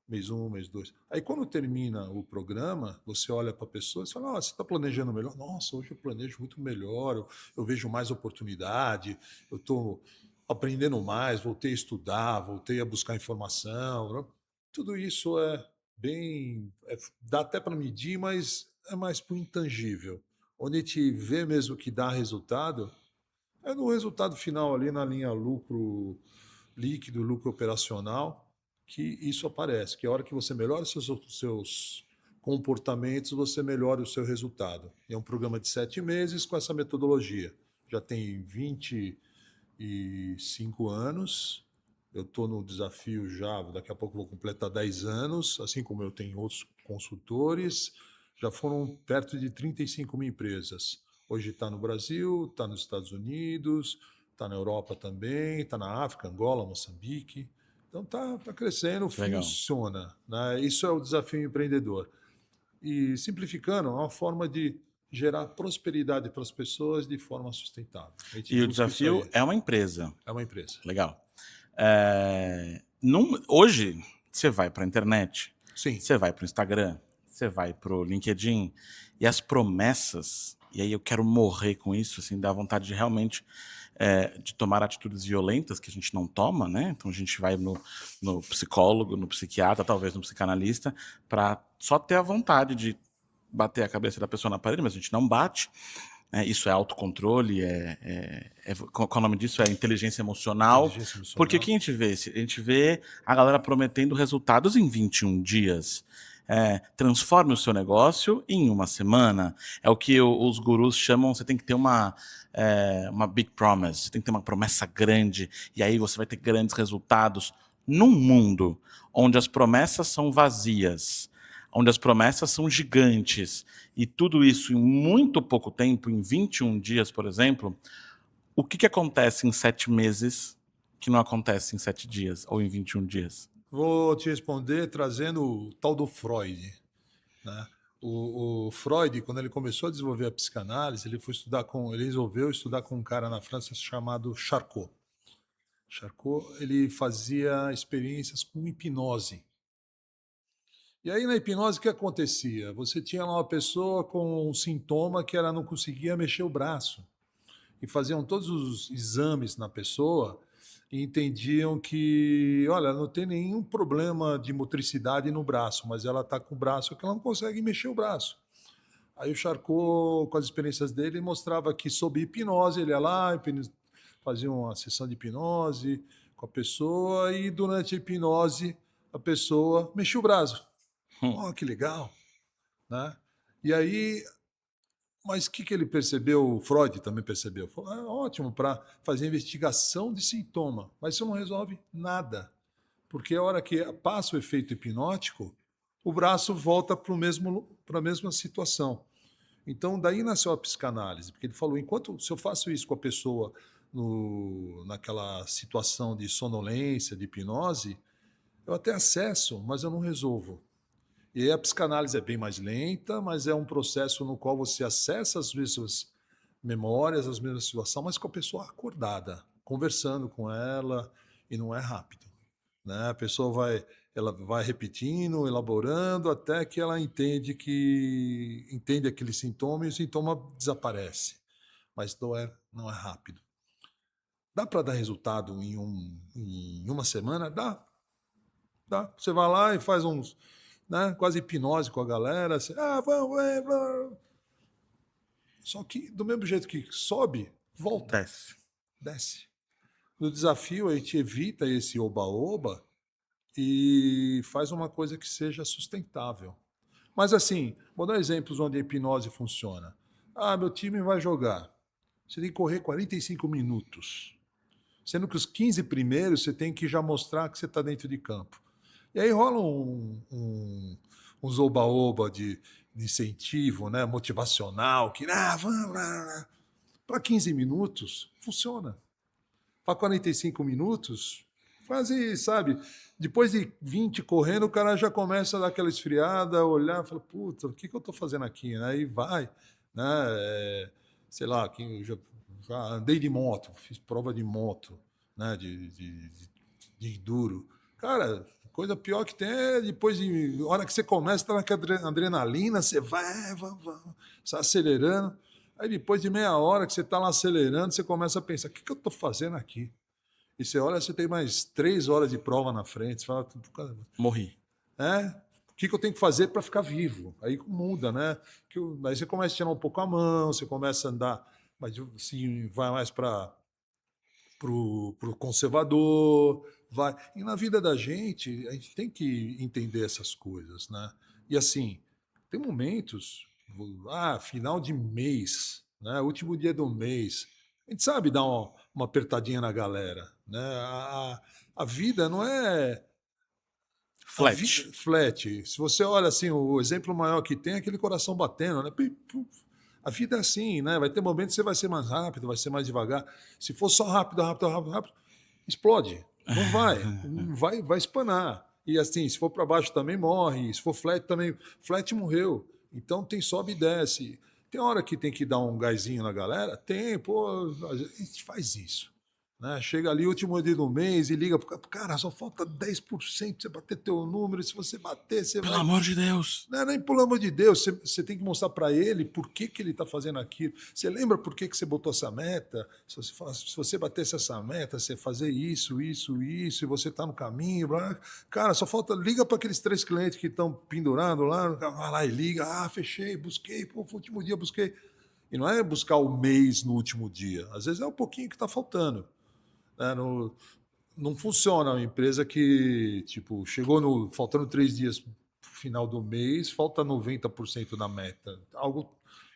Mês 1, mês 2. Aí, quando termina o programa, você olha para a pessoa e fala, você está planejando melhor? Nossa, hoje eu planejo muito melhor, eu vejo mais oportunidade, eu estou aprendendo mais, voltei a estudar, voltei a buscar informação. Né? Tudo isso dá até para medir, mas é mais para o intangível. Onde a gente vê mesmo que dá resultado, é no resultado final ali na linha lucro líquido, lucro operacional, que isso aparece, que a hora que você melhora os seus comportamentos, você melhora o seu resultado. É um programa de 7 meses com essa metodologia. Já tem 25 anos, eu estou no desafio já, daqui a pouco vou completar 10 anos, assim como eu tenho outros consultores, já foram perto de 35 mil empresas. Hoje está no Brasil, está nos Estados Unidos, está na Europa também, está na África, Angola, Moçambique. Então tá crescendo, Legal. funciona. Né? Isso é o desafio empreendedor. E simplificando, é uma forma de gerar prosperidade para as pessoas de forma sustentável. E o desafio é uma empresa. É uma empresa. Legal. Hoje, você vai para a internet, Sim. você vai para o Instagram, você vai para o LinkedIn, e as promessas, e aí eu quero morrer com isso, assim, dá vontade de realmente de tomar atitudes violentas que a gente não toma, né? Então a gente vai no psicólogo, no psiquiatra, talvez no psicanalista, para só ter a vontade de bater a cabeça da pessoa na parede, mas a gente não bate. Isso é autocontrole, qual é o nome disso? É inteligência emocional. Inteligência emocional. Porque o que a gente vê? A gente vê a galera prometendo resultados em 21 dias. Transforme o seu negócio em uma semana. É o que os gurus chamam, você tem que ter uma big promise, você tem que ter uma promessa grande, e aí você vai ter grandes resultados. Num mundo onde as promessas são vazias, onde as promessas são gigantes, e tudo isso em muito pouco tempo, em 21 dias, por exemplo, o que acontece em 7 meses que não acontece em 7 dias ou em 21 dias? Vou te responder trazendo o tal do Freud, né? O Freud, quando ele começou a desenvolver a psicanálise, ele resolveu estudar com um cara na França chamado Charcot. Charcot, ele fazia experiências com hipnose. E aí na hipnose o que acontecia? Você tinha lá uma pessoa com um sintoma que ela não conseguia mexer o braço. E faziam todos os exames na pessoa e entendiam que, olha, não tem nenhum problema de motricidade no braço, mas ela está com o braço que ela não consegue mexer o braço. Aí o Charcot, com as experiências dele, mostrava que sob hipnose, ele ia lá, fazia uma sessão de hipnose com a pessoa e durante a hipnose a pessoa mexia o braço. Oh, que legal, né? E aí, mas o que ele percebeu? O Freud também percebeu. Falou, ótimo para fazer investigação de sintoma, mas isso não resolve nada, porque a hora que passa o efeito hipnótico, o braço volta para a mesma situação. Então, daí nasceu a psicanálise, porque ele falou, se eu faço isso com a pessoa naquela situação de sonolência, de hipnose, eu até acesso, mas eu não resolvo. E aí a psicanálise é bem mais lenta, mas é um processo no qual você acessa as mesmas memórias, as mesmas situações, mas com a pessoa acordada, conversando com ela, e não é rápido, né? A pessoa ela vai repetindo, elaborando, até que ela entende aquele sintoma e o sintoma desaparece. Mas não é rápido. Dá para dar resultado em uma semana? Dá. Você vai lá e faz uns... né? Quase hipnose com a galera, assim, vamos. Só que do mesmo jeito que sobe, volta. Desce. No desafio, a gente evita esse oba-oba e faz uma coisa que seja sustentável. Mas assim, vou dar exemplos onde a hipnose funciona. Meu time vai jogar. Você tem que correr 45 minutos. Sendo que os 15 primeiros você tem que já mostrar que você está dentro de campo. E aí rola uns oba-oba de incentivo, né, motivacional, que vamos lá. Para 15 minutos, funciona. Para 45 minutos, quase, sabe, depois de 20 correndo, o cara já começa a dar aquela esfriada, olhar, fala, puta, o que eu estou fazendo aqui? Aí vai, né, sei lá, já andei de moto, fiz prova de moto, né, de enduro. Cara, coisa pior que tem é depois de hora que você começa, tá naquela adrenalina, você vai, você acelerando. Aí depois de meia hora que você está lá acelerando, você começa a pensar, o que eu estou fazendo aqui? E você olha, você tem mais 3 horas de prova na frente, você fala, morri. O que eu tenho que fazer para ficar vivo? Aí muda, né? Aí você começa a tirar um pouco a mão, você começa a andar, mas assim, vai mais para o conservador, vai. E na vida da gente, a gente tem que entender essas coisas, né? E assim, tem momentos, final de mês, né? Último dia do mês, a gente sabe dar uma apertadinha na galera, né? A vida não é flat. Se você olha assim, o exemplo maior que tem é aquele coração batendo, né? A vida é assim, né? Vai ter momentos que você vai ser mais rápido, vai ser mais devagar. Se for só rápido, explode. Não vai espanar. E assim, se for para baixo também morre. Se for flat também, flat morreu. Então tem sobe e desce. Tem hora que tem que dar um gásinho na galera? Tem, a gente faz isso. Né? Chega ali, último dia do mês, e liga pro cara, só falta 10% pra você bater teu número, e se você bater, você Pelo vai... amor de Deus. Não é nem pelo amor de Deus, você tem que mostrar para ele por que ele está fazendo aquilo. Você lembra por que você botou essa meta? Se você batesse essa meta, você fazer isso, isso, isso, e você está no caminho. Blá, blá. Cara, só falta, liga para aqueles 3 clientes que estão pendurando lá, vai lá e liga, fechei, busquei, pô, foi o último dia, busquei. E não é buscar o mês no último dia, às vezes é um pouquinho que está faltando. Né? Não funciona uma empresa que, tipo, faltando 3 dias pro final do mês, falta 90% da meta.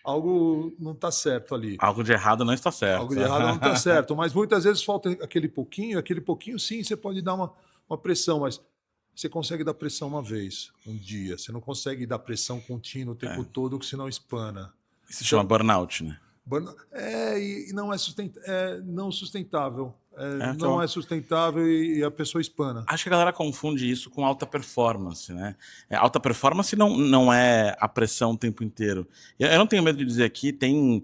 Algo não está certo ali. Algo de errado não está certo. Algo de errado não está certo. Mas muitas vezes falta aquele pouquinho sim, você pode dar uma pressão, mas você consegue dar pressão uma vez, um dia. Você não consegue dar pressão contínua o tempo todo, que senão espana. Isso se chama burnout, né? E não é não sustentável. que Não eu- é sustentável e a pessoa espana. Acho que a galera confunde isso com alta performance, né? Alta performance não é a pressão o tempo inteiro. Eu não tenho medo de dizer aqui, tem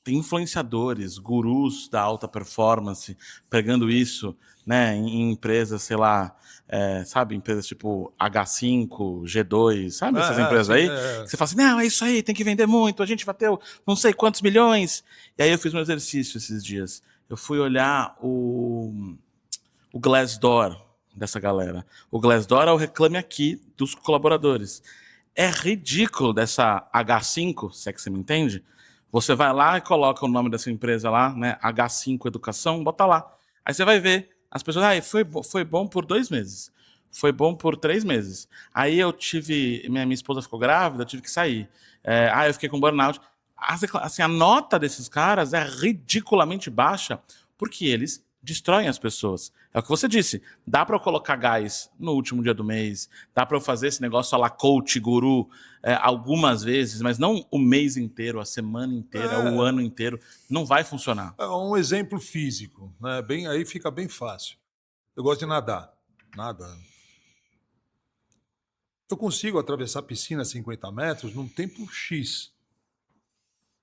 influenciadores, gurus da alta performance pregando isso, né, em empresas, sei lá, sabe, empresas tipo H5, G2, sabe essas empresas aí? Você fala assim, não, é isso aí, tem que vender muito, a gente bateu não sei quantos milhões. E aí eu fiz um exercício esses dias. Eu fui olhar o Glassdoor dessa galera. O Glassdoor é o Reclame Aqui dos colaboradores. É ridículo dessa H5, se é que você me entende. Você vai lá e coloca o nome dessa empresa lá, né? H5 Educação, bota lá. Aí você vai ver. As pessoas, foi bom por 2 meses. Foi bom por 3 meses. Aí eu minha esposa ficou grávida, eu tive que sair. Eu fiquei com burnout. Assim, a nota desses caras é ridiculamente baixa, porque eles destroem as pessoas. É o que você disse. Dá para eu colocar gás no último dia do mês, dá para eu fazer esse negócio a la coach, guru, algumas vezes, mas não o mês inteiro, a semana inteira, o ano inteiro. Não vai funcionar. É um exemplo físico, né? Aí fica bem fácil. Eu gosto de nadar. Eu consigo atravessar a piscina a 50 metros num tempo X.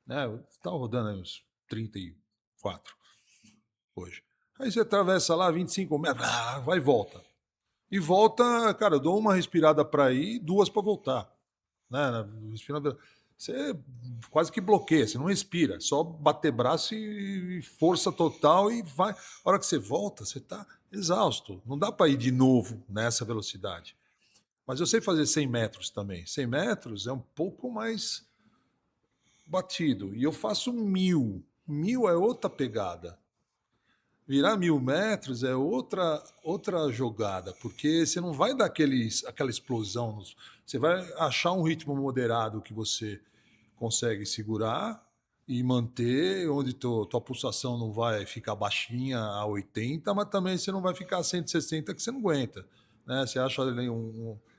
Né? Está rodando aí uns 34 hoje. Aí você atravessa lá 25 metros, vai e volta. E volta, cara, eu dou uma respirada para ir, 2 para voltar. Né? Você quase que bloqueia, você não respira, só bater braço e força total e vai. A hora que você volta, você está exausto. Não dá para ir de novo nessa velocidade. Mas eu sei fazer 100 metros também. 100 metros é um pouco mais batido. E eu faço 1.000. 1.000 é outra pegada. Virar 1.000 metros é outra jogada, porque você não vai dar aquela explosão. Você vai achar um ritmo moderado que você consegue segurar e manter, onde tua pulsação não vai ficar baixinha a 80, mas também você não vai ficar a 160 que você não aguenta. Né? Você acha ali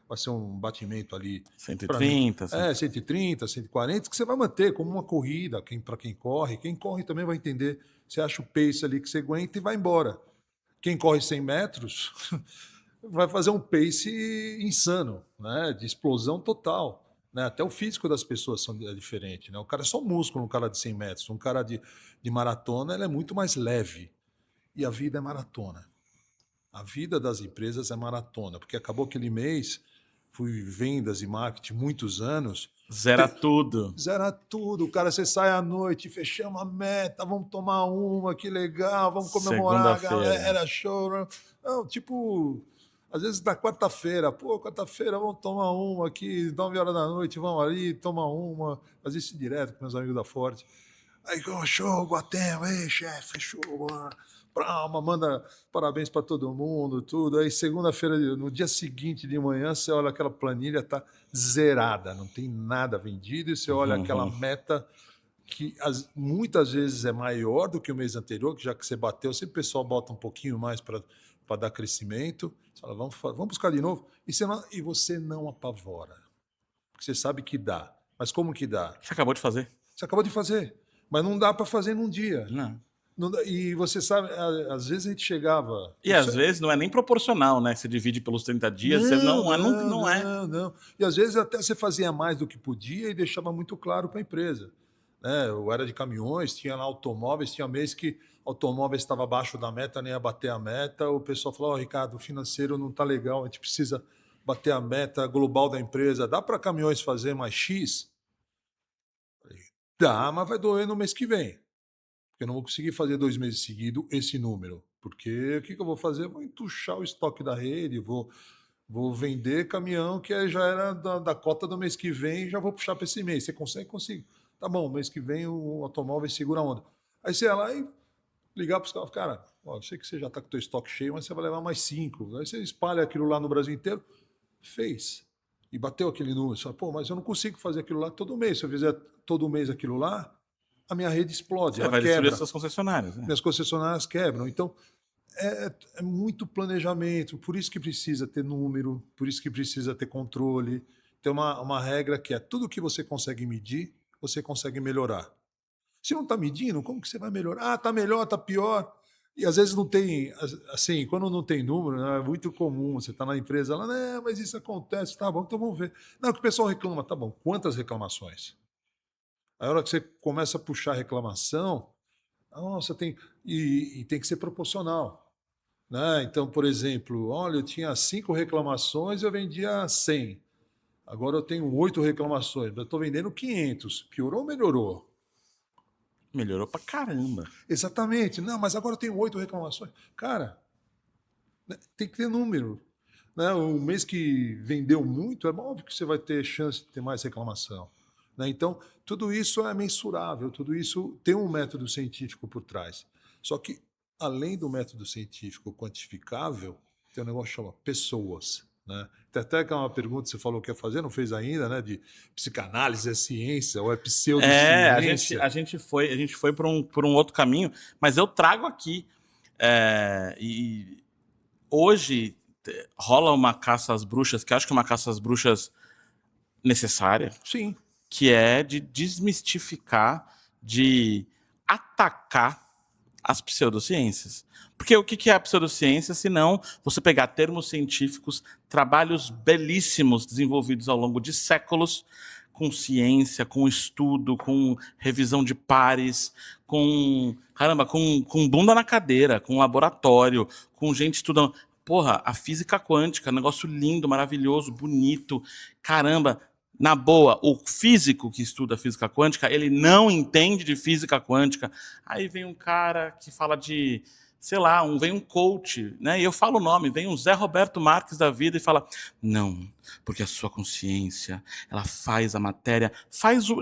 vai ser um batimento ali 130, 130, 140, que você vai manter como uma corrida, para quem corre. Quem corre também vai entender. Você acha o pace ali que você aguenta e vai embora. Quem corre 100 metros vai fazer um pace insano, né? De explosão total. Né? Até o físico das pessoas é diferente. Né? O cara é só músculo, um cara de 100 metros. Um cara de maratona ele é muito mais leve. E a vida é maratona. A vida das empresas é maratona. Porque acabou aquele mês, fui vendas e marketing muitos anos. Zera tudo. Zera tudo. Cara, você sai à noite, fechamos a meta, vamos tomar uma, que legal, vamos comemorar, galera, show. Não, tipo, às vezes na quarta-feira, quarta-feira vamos tomar uma aqui, 9 horas da noite, vamos ali, tomar uma. Fazia isso direto com meus amigos da Forte. Aí, show, batemos, aí, chefe, show, mano. Manda parabéns para todo mundo, tudo. Aí, segunda-feira, no dia seguinte de manhã, você olha aquela planilha, tá zerada, não tem nada vendido, e você olha aquela meta que muitas vezes é maior do que o mês anterior, que já que você bateu, sempre o pessoal bota um pouquinho mais para dar crescimento. Você fala, vamos buscar de novo, e você não apavora, porque você sabe que dá. Mas como que dá? Você acabou de fazer. Você acabou de fazer, mas não dá para fazer num dia. Não. E você sabe, às vezes a gente chegava... E às vezes não é nem proporcional, né? Você divide pelos 30 dias, não é. Não. E às vezes até você fazia mais do que podia e deixava muito claro para a empresa. Né? Eu era de caminhões, tinha lá automóveis, tinha mês que automóveis estava abaixo da meta, nem ia bater a meta. O pessoal falou, Ricardo, o financeiro não está legal, a gente precisa bater a meta global da empresa. Dá para caminhões fazer mais X? Falei, dá, mas vai doer no mês que vem. Porque eu não vou conseguir fazer 2 meses seguidos esse número. Porque o que eu vou fazer? Vou entuchar o estoque da rede, vou vender caminhão que já era da cota do mês que vem e já vou puxar para esse mês. Você consegue? Consigo. Tá bom, mês que vem o automóvel segura a onda. Aí você ia lá e ligar para os caras, cara, ó, eu sei que você já está com o teu estoque cheio, mas você vai levar mais 5. Aí você espalha aquilo lá no Brasil inteiro. Fez. E bateu aquele número. Você fala, pô, mas eu não consigo fazer aquilo lá todo mês. Se eu fizer todo mês aquilo lá, a minha rede explode, ela vai destruir quebra. as suas concessionárias. Né? Minhas concessionárias quebram. Então, é muito planejamento. Por isso que precisa ter número, por isso que precisa ter controle. Tem uma regra que é tudo que você consegue medir, você consegue melhorar. Se não está medindo, como que você vai melhorar? Ah, está melhor, está pior. E às vezes não tem, assim, quando não tem número, né, é muito comum, você está na empresa, lá, né, mas isso acontece, tá bom, então vamos ver. Não, que o pessoal reclama, tá bom, quantas reclamações? A hora que você começa a puxar a reclamação, nossa, tem que ser proporcional. Né? Então, por exemplo, olha, eu tinha 5 reclamações, eu vendia 100. Agora eu tenho 8 reclamações, eu estou vendendo 500. Piorou ou melhorou? Melhorou pra caramba. Exatamente. Não, mas agora eu tenho 8 reclamações. Cara, né, tem que ter número. Né? O mês que vendeu muito, é óbvio que você vai ter chance de ter mais reclamação. Né? Então, tudo isso é mensurável, tudo isso tem um método científico por trás. Só que, além do método científico quantificável, tem um negócio que chama pessoas. Né? Tem até que é uma pergunta que você falou que ia fazer, não fez ainda, né? De psicanálise é ciência ou é pseudociência? A gente foi por um outro caminho, mas eu trago aqui. E hoje rola uma caça às bruxas, que eu acho que é uma caça às bruxas necessária. Sim. Que é de desmistificar, de atacar as pseudociências. Porque o que é a pseudociência, se não você pegar termos científicos, trabalhos belíssimos desenvolvidos ao longo de séculos, com ciência, com estudo, com revisão de pares, com bunda na cadeira, com laboratório, com gente estudando. Porra, a física quântica, negócio lindo, maravilhoso, bonito. Caramba, na boa, o físico que estuda física quântica, ele não entende de física quântica. Aí vem um cara que fala de, sei lá, vem um coach, né? E eu falo o nome, vem um Zé Roberto Marques da vida e fala, não, porque a sua consciência, ela faz a matéria,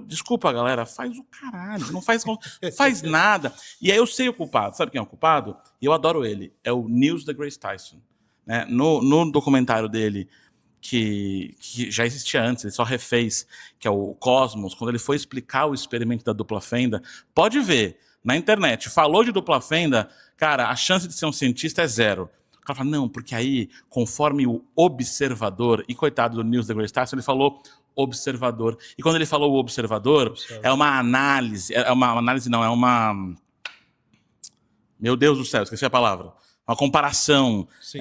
desculpa galera, faz o caralho, não faz nada. E aí eu sei o culpado, sabe quem é o culpado? E eu adoro ele, é o Neil deGrasse Tyson. Né? No documentário dele, que já existia antes, ele só refez, que é o Cosmos, quando ele foi explicar o experimento da dupla fenda, pode ver, na internet, falou de dupla fenda, cara, a chance de ser um cientista é 0. O cara fala, não, porque aí, conforme o observador, e coitado do Neil deGrasse Tyson, ele falou observador, e quando ele falou o observador, é uma análise, meu Deus do céu, esqueci a palavra. Uma comparação, Sim.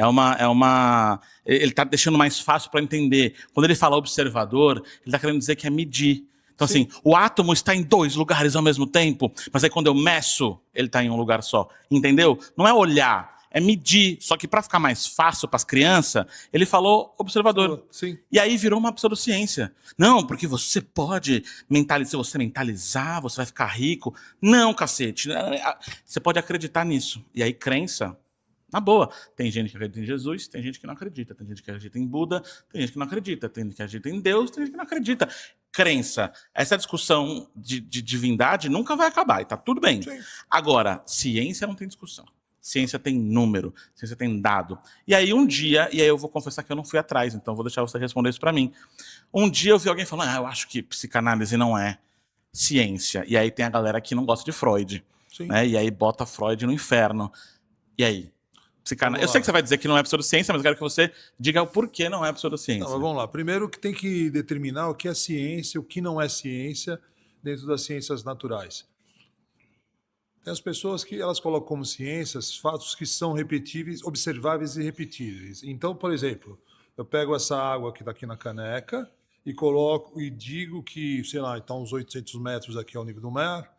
Ele está deixando mais fácil para entender. Quando ele fala observador, ele está querendo dizer que é medir. Então, sim, assim, o átomo está em 2 lugares ao mesmo tempo, mas aí quando eu meço, ele está em um lugar só. Entendeu? Não é olhar, é medir. Só que para ficar mais fácil para as crianças, ele falou observador. Sim. E aí virou uma pseudociência. Não, porque você pode mentalizar, se você mentalizar, você vai ficar rico. Não, cacete. Você pode acreditar nisso. E aí, crença. Na boa, tem gente que acredita em Jesus, tem gente que não acredita, tem gente que acredita em Buda, tem gente que não acredita, tem gente que acredita em Deus, tem gente que não acredita. Crença, essa discussão de divindade nunca vai acabar, e tá tudo bem. Sim. Agora, ciência não tem discussão. Ciência tem número, ciência tem dado. E aí um dia, e aí eu vou confessar que eu não fui atrás, então vou deixar você responder isso para mim. Um dia eu vi alguém falando, eu acho que psicanálise não é ciência. E aí tem a galera que não gosta de Freud, né? E aí bota Freud no inferno. E aí? Eu sei que você vai dizer que não é pseudociência, mas eu quero que você diga o porquê não é pseudociência. Não, mas vamos lá. Primeiro que tem que determinar o que é ciência, o que não é ciência dentro das ciências naturais. Tem as pessoas que elas colocam como ciências fatos que são repetíveis, observáveis e repetíveis. Então, por exemplo, eu pego essa água que está aqui na caneca e coloco e digo que, sei lá, está uns 800 metros aqui ao nível do mar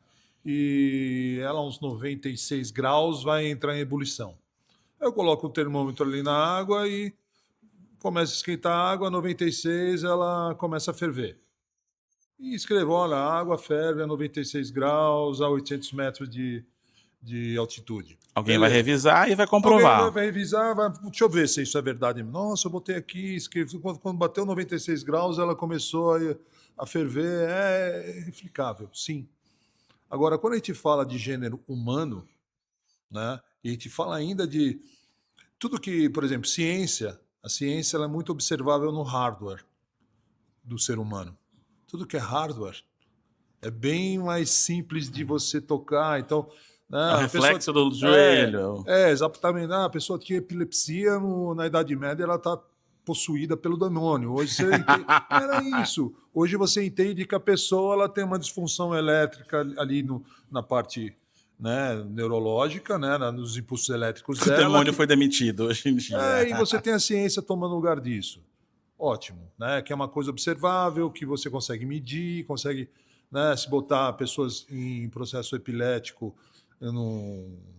e ela uns 96 graus vai entrar em ebulição. Eu coloco o termômetro ali na água e começa a esquentar a água, 96 ela começa a ferver. E escrevo, olha, a água ferve a 96 graus, a 800 metros de altitude. Alguém vai Beleza. revisar e vai comprovar. Alguém vai revisar, deixa eu ver se isso é verdade. Nossa, eu botei aqui, escrevi, quando bateu 96 graus, ela começou a ferver. É inexplicável, sim. Agora, quando a gente fala de gênero humano, né, e a gente fala ainda de tudo que, por exemplo, a ciência ela é muito observável no hardware do ser humano. Tudo que é hardware é bem mais simples de você tocar. Então, É o reflexo do joelho. Exatamente. A pessoa tinha epilepsia na Idade Média, ela está possuída pelo demônio. Hoje você entende, era isso. Hoje você entende que a pessoa ela tem uma disfunção elétrica ali na parte, né, neurológica, né, nos impulsos elétricos O dela. demônio foi demitido hoje em dia. E você tem a ciência tomando lugar disso. Ótimo, né? Que é uma coisa observável, que você consegue medir, consegue, né, se botar pessoas em processo epilético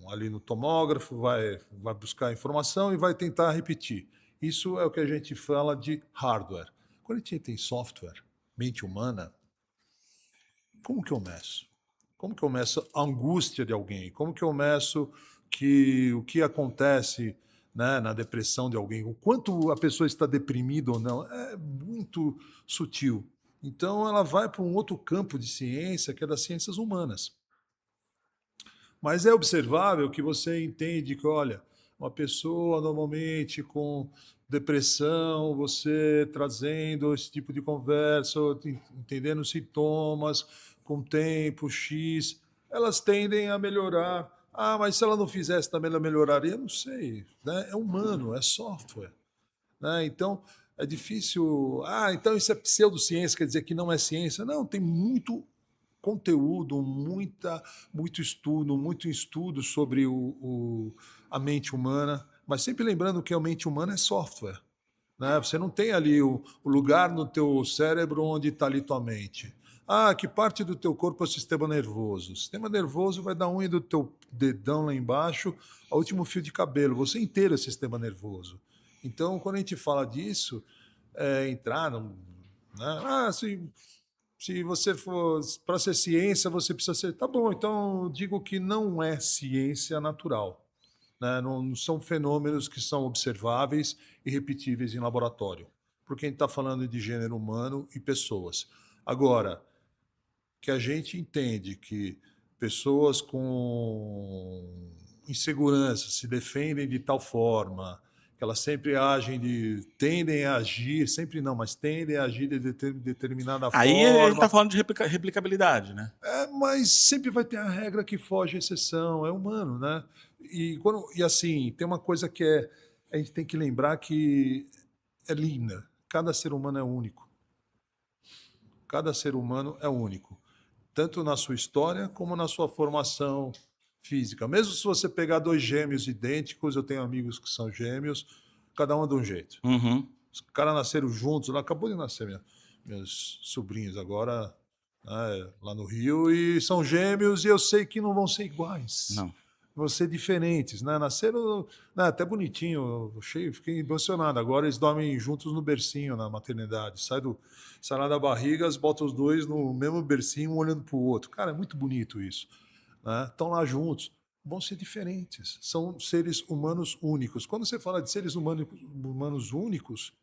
ali no tomógrafo, vai buscar informação e vai tentar repetir. Isso é o que a gente fala de hardware. Quando a gente tem software, mente humana, como que eu meço? Como que eu meço a angústia de alguém? Como que eu meço o que acontece, né, na depressão de alguém? O quanto a pessoa está deprimida ou não? É muito sutil. Então, ela vai para um outro campo de ciência, que é das ciências humanas. Mas é observável que você entende que, olha, uma pessoa normalmente com depressão, você trazendo esse tipo de conversa, entendendo os sintomas, com tempo X, elas tendem a melhorar. Ah, mas se ela não fizesse também ela melhoraria? Não sei, né? É humano, é software, né? Então, é difícil... então isso é pseudociência, quer dizer que não é ciência? Não, tem muito conteúdo, muito estudo sobre a mente humana, mas sempre lembrando que a mente humana é software, né? Você não tem ali o lugar no teu cérebro onde está ali tua mente. Que parte do teu corpo é o sistema nervoso? O sistema nervoso vai da unha do teu dedão lá embaixo ao último fio de cabelo. Você inteiro é sistema nervoso. Então, quando a gente fala disso, entrar... né? Se você for para ser ciência, você precisa ser... Tá bom, então eu digo que não é ciência natural, né? Não são fenômenos que são observáveis e repetíveis em laboratório, porque a gente está falando de gênero humano e pessoas. Agora, que a gente entende que pessoas com insegurança se defendem de tal forma, que elas sempre tendem a agir, sempre não, mas tendem a agir de determinada forma. Aí a gente está falando de replicabilidade, né? Mas sempre vai ter a regra que foge à exceção, é humano, né? E assim, tem uma coisa que a gente tem que lembrar que é linda. Cada ser humano é único. Cada ser humano é único, tanto na sua história como na sua formação física. Mesmo se você pegar dois gêmeos idênticos, eu tenho amigos que são gêmeos, cada um de um jeito. Uhum. Os caras nasceram juntos, acabou de nascer meus sobrinhos agora, né, lá no Rio, e são gêmeos e eu sei que não vão ser iguais. Não. Vão ser diferentes, né? Nasceram, né, até bonitinho, fiquei emocionado. Agora eles dormem juntos no bercinho na maternidade. Sai lá da barriga, botam os dois no mesmo bercinho, um olhando para o outro. Cara, é muito bonito isso. Né? Estão lá juntos. Vão ser diferentes. São seres humanos únicos. Quando você fala de seres humanos únicos,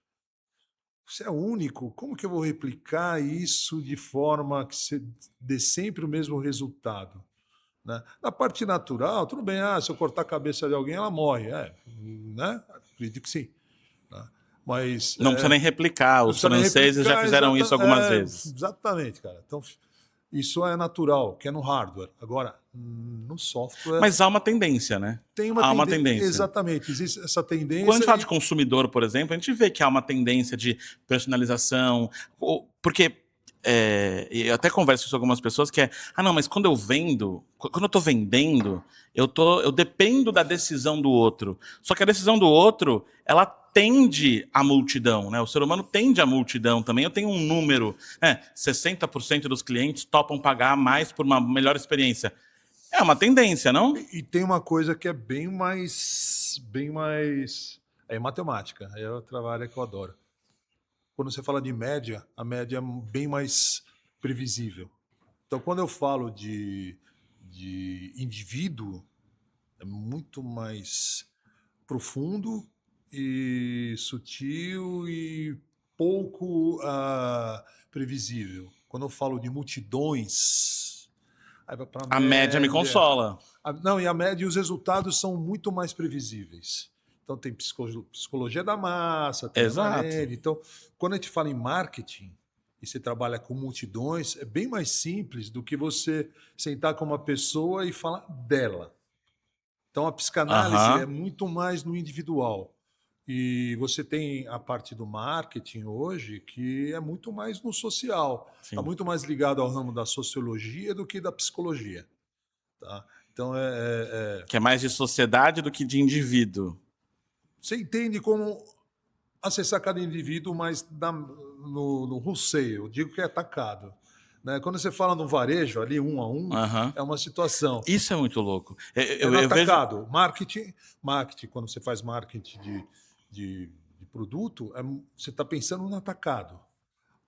você é único. Como que eu vou replicar isso de forma que você dê sempre o mesmo resultado? Né? Na parte natural, tudo bem, se eu cortar a cabeça de alguém, ela morre. Né? Acredito que sim. Né? Mas, não precisa nem replicar, os franceses já fizeram isso algumas vezes. Exatamente, cara. Então, isso é natural, que é no hardware. Agora, no software... Mas há uma tendência, né? Há uma tendência. Exatamente, existe essa tendência. Quando a gente fala de consumidor, por exemplo, a gente vê que há uma tendência de personalização, porque... eu até converso com algumas pessoas que não, mas quando eu tô vendendo, eu dependo da decisão do outro. Só que a decisão do outro, ela tende à multidão, né? O ser humano tende à multidão também. Eu tenho um número, 60% dos clientes topam pagar mais por uma melhor experiência. É uma tendência, não? E tem uma coisa que é bem mais é matemática. É outra área que eu adoro. Quando você fala de média, a média é bem mais previsível. Então, quando eu falo de indivíduo, é muito mais profundo e sutil e pouco previsível. Quando eu falo de multidões, aí vai para A média me consola. Não, e a média e os resultados são muito mais previsíveis. Então tem psicologia da massa, tem Exato. a média. Então, quando a gente fala em marketing e você trabalha com multidões, é bem mais simples do que você sentar com uma pessoa e falar dela. Então a psicanálise é muito mais no individual. E você tem a parte do marketing hoje que é muito mais no social. Está muito mais ligado ao ramo da sociologia do que da psicologia. Tá? Então que é mais de sociedade do que de indivíduo. Você entende como acessar cada indivíduo, mas no wholesale, eu digo que é atacado. Né? Quando você fala no varejo, ali 1 a 1, é uma situação. Isso é muito louco. Eu atacado. Vejo... Marketing, quando você faz marketing de produto, você está pensando no atacado.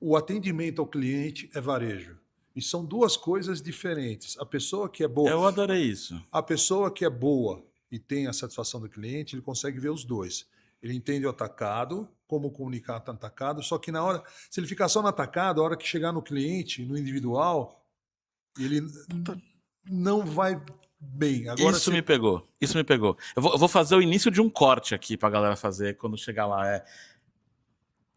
O atendimento ao cliente é varejo. E são duas coisas diferentes. A pessoa que é boa... Eu adorei isso. A pessoa que é boa e tem a satisfação do cliente, ele consegue ver os dois. Ele entende o atacado, como comunicar no atacado, só que na hora, se ele ficar só no atacado, a hora que chegar no cliente, no individual, ele não vai bem. Agora, Isso me pegou. Eu vou fazer o início de um corte aqui pra galera fazer quando chegar lá.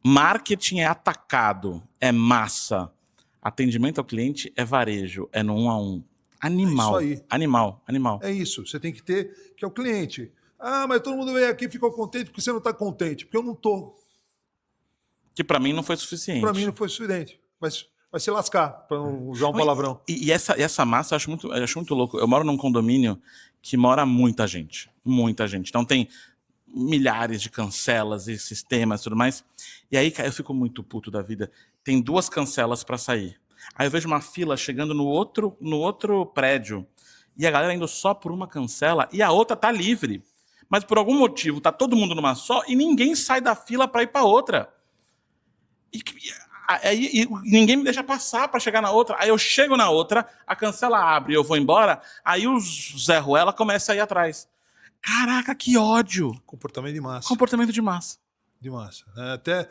Marketing é atacado, é massa. Atendimento ao cliente é varejo, é no 1 a 1. Animal. É isso aí. Animal. É isso. Você tem que ter, que é o cliente. Ah, mas todo mundo veio aqui e ficou contente porque você não está contente. Porque eu não estou. Que para mim não foi suficiente. Para mim não foi suficiente. Vai se lascar, para não usar um palavrão. E essa massa eu acho muito louco. Eu moro num condomínio que mora muita gente. Muita gente. Então tem milhares de cancelas e sistemas e tudo mais. E aí eu fico muito puto da vida. Tem 2 cancelas para sair. Aí eu vejo uma fila chegando no outro prédio e a galera indo só por uma cancela e a outra tá livre. Mas por algum motivo tá todo mundo numa só e ninguém sai da fila para ir para outra. E ninguém me deixa passar para chegar na outra. Aí eu chego na outra, a cancela abre e eu vou embora, aí o Zé Ruela começa a ir atrás. Caraca, que ódio! Comportamento de massa. Comportamento de massa. De massa. Até...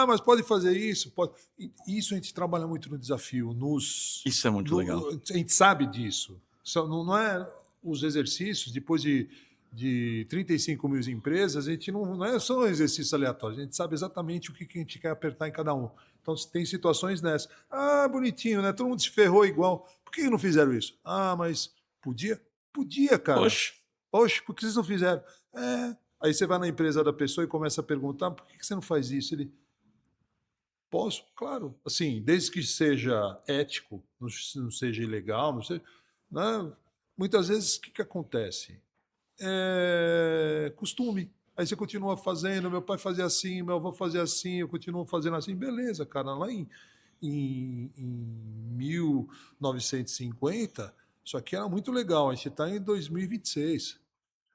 mas pode fazer isso? Pode. Isso a gente trabalha muito no desafio. Isso é muito legal. A gente sabe disso. Não é os exercícios, depois de 35 mil empresas, a gente não é só um exercício aleatório. A gente sabe exatamente o que a gente quer apertar em cada um. Então, tem situações nessas. Ah, bonitinho, né? Todo mundo se ferrou igual. Por que não fizeram isso? Ah, mas podia? Podia, cara. Oxe, por que vocês não fizeram? Aí você vai na empresa da pessoa e começa a perguntar, por que você não faz isso? Ele, posso? Claro. Assim, desde que seja ético, não seja ilegal, não seja, né? Muitas vezes, o que acontece? Costume. Aí você continua fazendo, meu pai fazia assim, meu avô fazia assim, eu continuo fazendo assim. Beleza, cara. Lá em 1950, isso aqui era muito legal. A gente está em 2026.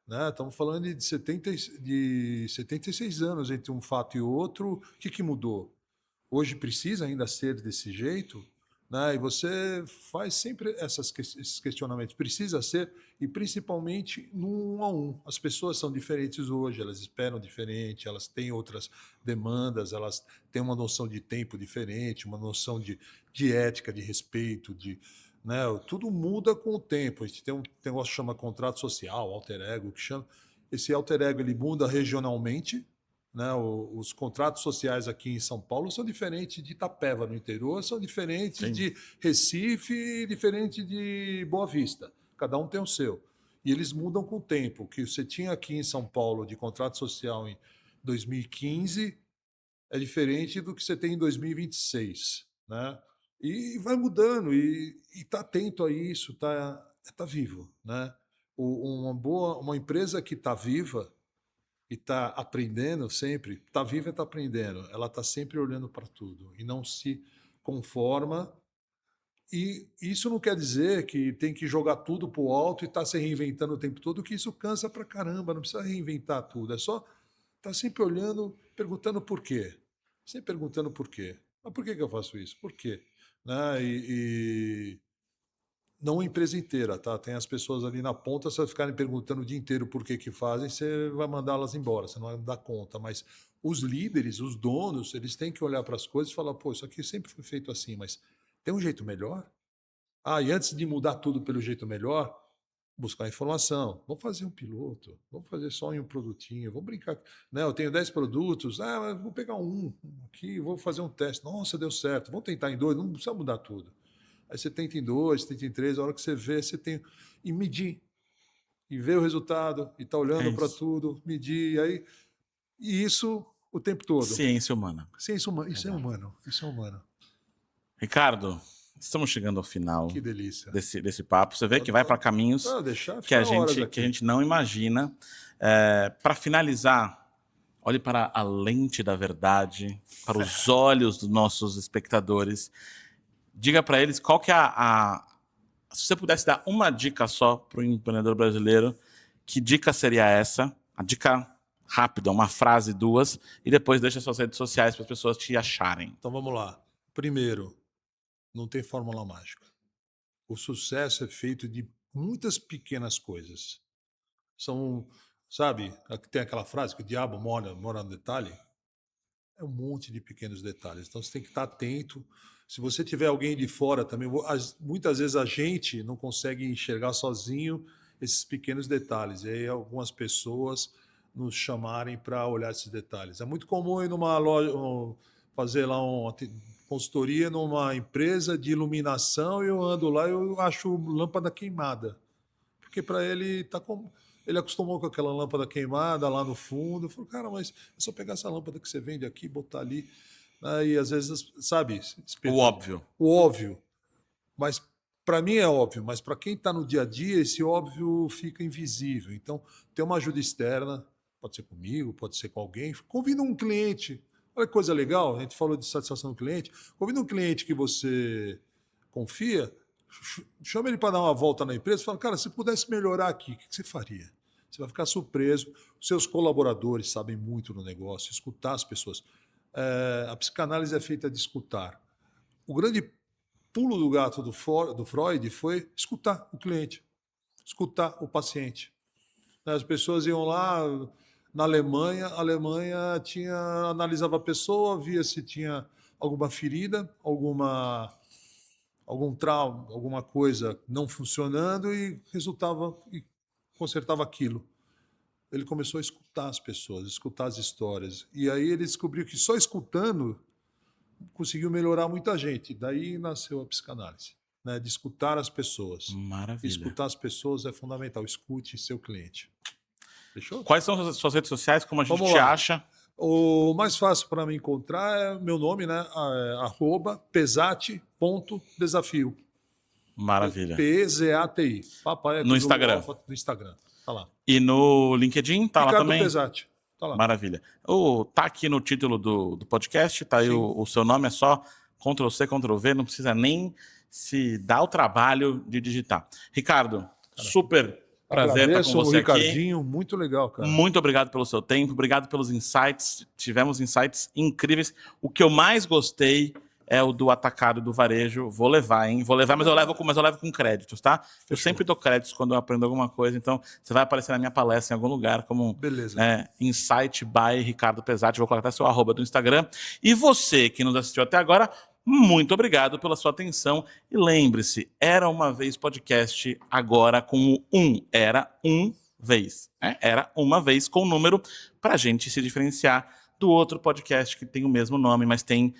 Né? Estamos falando de 76 anos entre um fato e outro. O que mudou? Hoje precisa ainda ser desse jeito? Né? E você faz sempre esses questionamentos. Precisa ser, e principalmente no 1 a 1. As pessoas são diferentes hoje, elas esperam diferente, elas têm outras demandas, elas têm uma noção de tempo diferente, uma noção de ética, de respeito, né? Tudo muda com o tempo. A gente tem um negócio que chama contrato social, alter ego, que chama. Esse alter ego ele muda regionalmente. Né? Os contratos sociais aqui em São Paulo são diferentes de Itapeva, no interior, são diferentes Sim. de Recife, diferentes de Boa Vista. Cada um tem o seu. E eles mudam com o tempo. O que você tinha aqui em São Paulo de contrato social em 2015 é diferente do que você tem em 2026. Né? E vai mudando, e está atento a isso, está vivo. Né? Uma empresa que está viva e está aprendendo sempre, está viva e está aprendendo. Ela está sempre olhando para tudo e não se conforma. E isso não quer dizer que tem que jogar tudo para o alto e estar se reinventando o tempo todo, que isso cansa pra caramba, não precisa reinventar tudo. É só estar sempre olhando, perguntando por quê. Sempre perguntando por quê. Mas por que eu faço isso? Por quê? Né? Não a empresa inteira, tá? Tem as pessoas ali na ponta, se elas ficarem perguntando o dia inteiro por que fazem, você vai mandá-las embora, você não vai dar conta. Mas os líderes, os donos, eles têm que olhar para as coisas e falar, pô, isso aqui sempre foi feito assim, mas tem um jeito melhor? E antes de mudar tudo pelo jeito melhor, buscar informação. Vamos fazer um piloto, vamos fazer só em um produtinho, vamos brincar. Né? Eu tenho 10 produtos, mas vou pegar um aqui, vou fazer um teste. Nossa, deu certo. Vamos tentar em 2, não precisa mudar tudo. Aí você tenta em 2, tenta em 3, a hora que você vê, você tem... E medir. E ver o resultado, e tá olhando para tudo, medir, e isso o tempo todo. Ciência humana. Ciência humana, isso é humano, isso é humano. Ricardo, estamos chegando ao final Que delícia. desse papo. Você vê que vai para caminhos que a gente não imagina. Para finalizar, olhe para a lente da verdade, para os olhos dos nossos espectadores. Diga para eles qual que é se você pudesse dar uma dica só para o empreendedor brasileiro, que dica seria essa? A dica rápida, uma frase, 2, e depois deixa suas redes sociais para as pessoas te acharem. Então vamos lá. Primeiro, não tem fórmula mágica. O sucesso é feito de muitas pequenas coisas. Sabe, tem aquela frase que o diabo mora no detalhe? É um monte de pequenos detalhes. Então você tem que estar atento. Se você tiver alguém de fora também, muitas vezes a gente não consegue enxergar sozinho esses pequenos detalhes. E aí algumas pessoas nos chamarem para olhar esses detalhes. É muito comum ir numa loja, fazer lá uma consultoria numa empresa de iluminação, e eu ando lá e eu acho lâmpada queimada. Porque para ele ele acostumou com aquela lâmpada queimada lá no fundo. Eu falo, cara, mas é só pegar essa lâmpada que você vende aqui, botar ali. E às vezes, sabe? O óbvio. O óbvio. Mas para mim é óbvio, mas para quem está no dia a dia, esse óbvio fica invisível. Então, tem uma ajuda externa, pode ser comigo, pode ser com alguém. Convida um cliente. Olha que coisa legal, a gente falou de satisfação do cliente. Convida um cliente que você confia, chama ele para dar uma volta na empresa e fala, cara, se pudesse melhorar aqui, o que você faria? Você vai ficar surpreso. Os seus colaboradores sabem muito no negócio, escutar as pessoas. A psicanálise é feita de escutar. O grande pulo do gato do Freud foi escutar o cliente, escutar o paciente. As pessoas iam lá na Alemanha, a Alemanha analisava a pessoa, via se tinha alguma ferida, algum trauma, alguma coisa não funcionando, e resultava e consertava aquilo. Ele começou a escutar as pessoas, escutar as histórias. E aí ele descobriu que só escutando conseguiu melhorar muita gente. Daí nasceu a psicanálise, né? De escutar as pessoas. Maravilha. Escutar as pessoas é fundamental. Escute seu cliente. Fechou? Quais são as suas redes sociais? Como a gente te acha? O mais fácil para me encontrar é meu nome, né? @pesati.desafio. Maravilha. P-Z-A-T-I. Papai é no Instagram. No Instagram. Tá lá. E no LinkedIn, tá Ricardo lá também? Pesati. Tá lá. Maravilha. Tá aqui no título do podcast, tá aí o seu nome, é só Ctrl+C, Ctrl+V, não precisa nem se dar o trabalho de digitar. Ricardo, super prazer estar com você aqui. Ricardinho, muito legal, cara. Muito obrigado pelo seu tempo, obrigado pelos insights, tivemos insights incríveis. O que eu mais gostei é o do atacado do varejo. Vou levar, mas eu levo com créditos, tá? Fechou. Eu sempre dou créditos quando eu aprendo alguma coisa, então você vai aparecer na minha palestra em algum lugar como Insight by Ricardo Pesati. Vou colocar até seu @ do Instagram. E você que nos assistiu até agora, muito obrigado pela sua atenção. E lembre-se, Era Uma Vez Podcast, agora com o era vez. Era uma vez com o número, para a gente se diferenciar do outro podcast que tem o mesmo nome, mas tem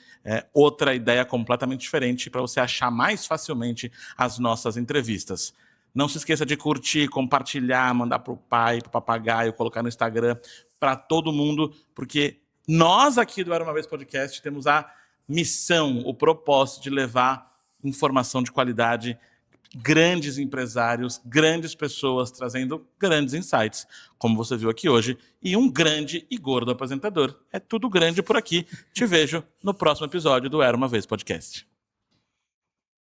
outra ideia completamente diferente, para você achar mais facilmente as nossas entrevistas. Não se esqueça de curtir, compartilhar, mandar para o pai, para o papagaio, colocar no Instagram, para todo mundo, porque nós aqui do Era Uma Vez Podcast temos a missão, o propósito de levar informação de qualidade grandes empresários, grandes pessoas trazendo grandes insights, como você viu aqui hoje, e um grande e gordo apresentador. É tudo grande por aqui. Te vejo no próximo episódio do Era Uma Vez Podcast.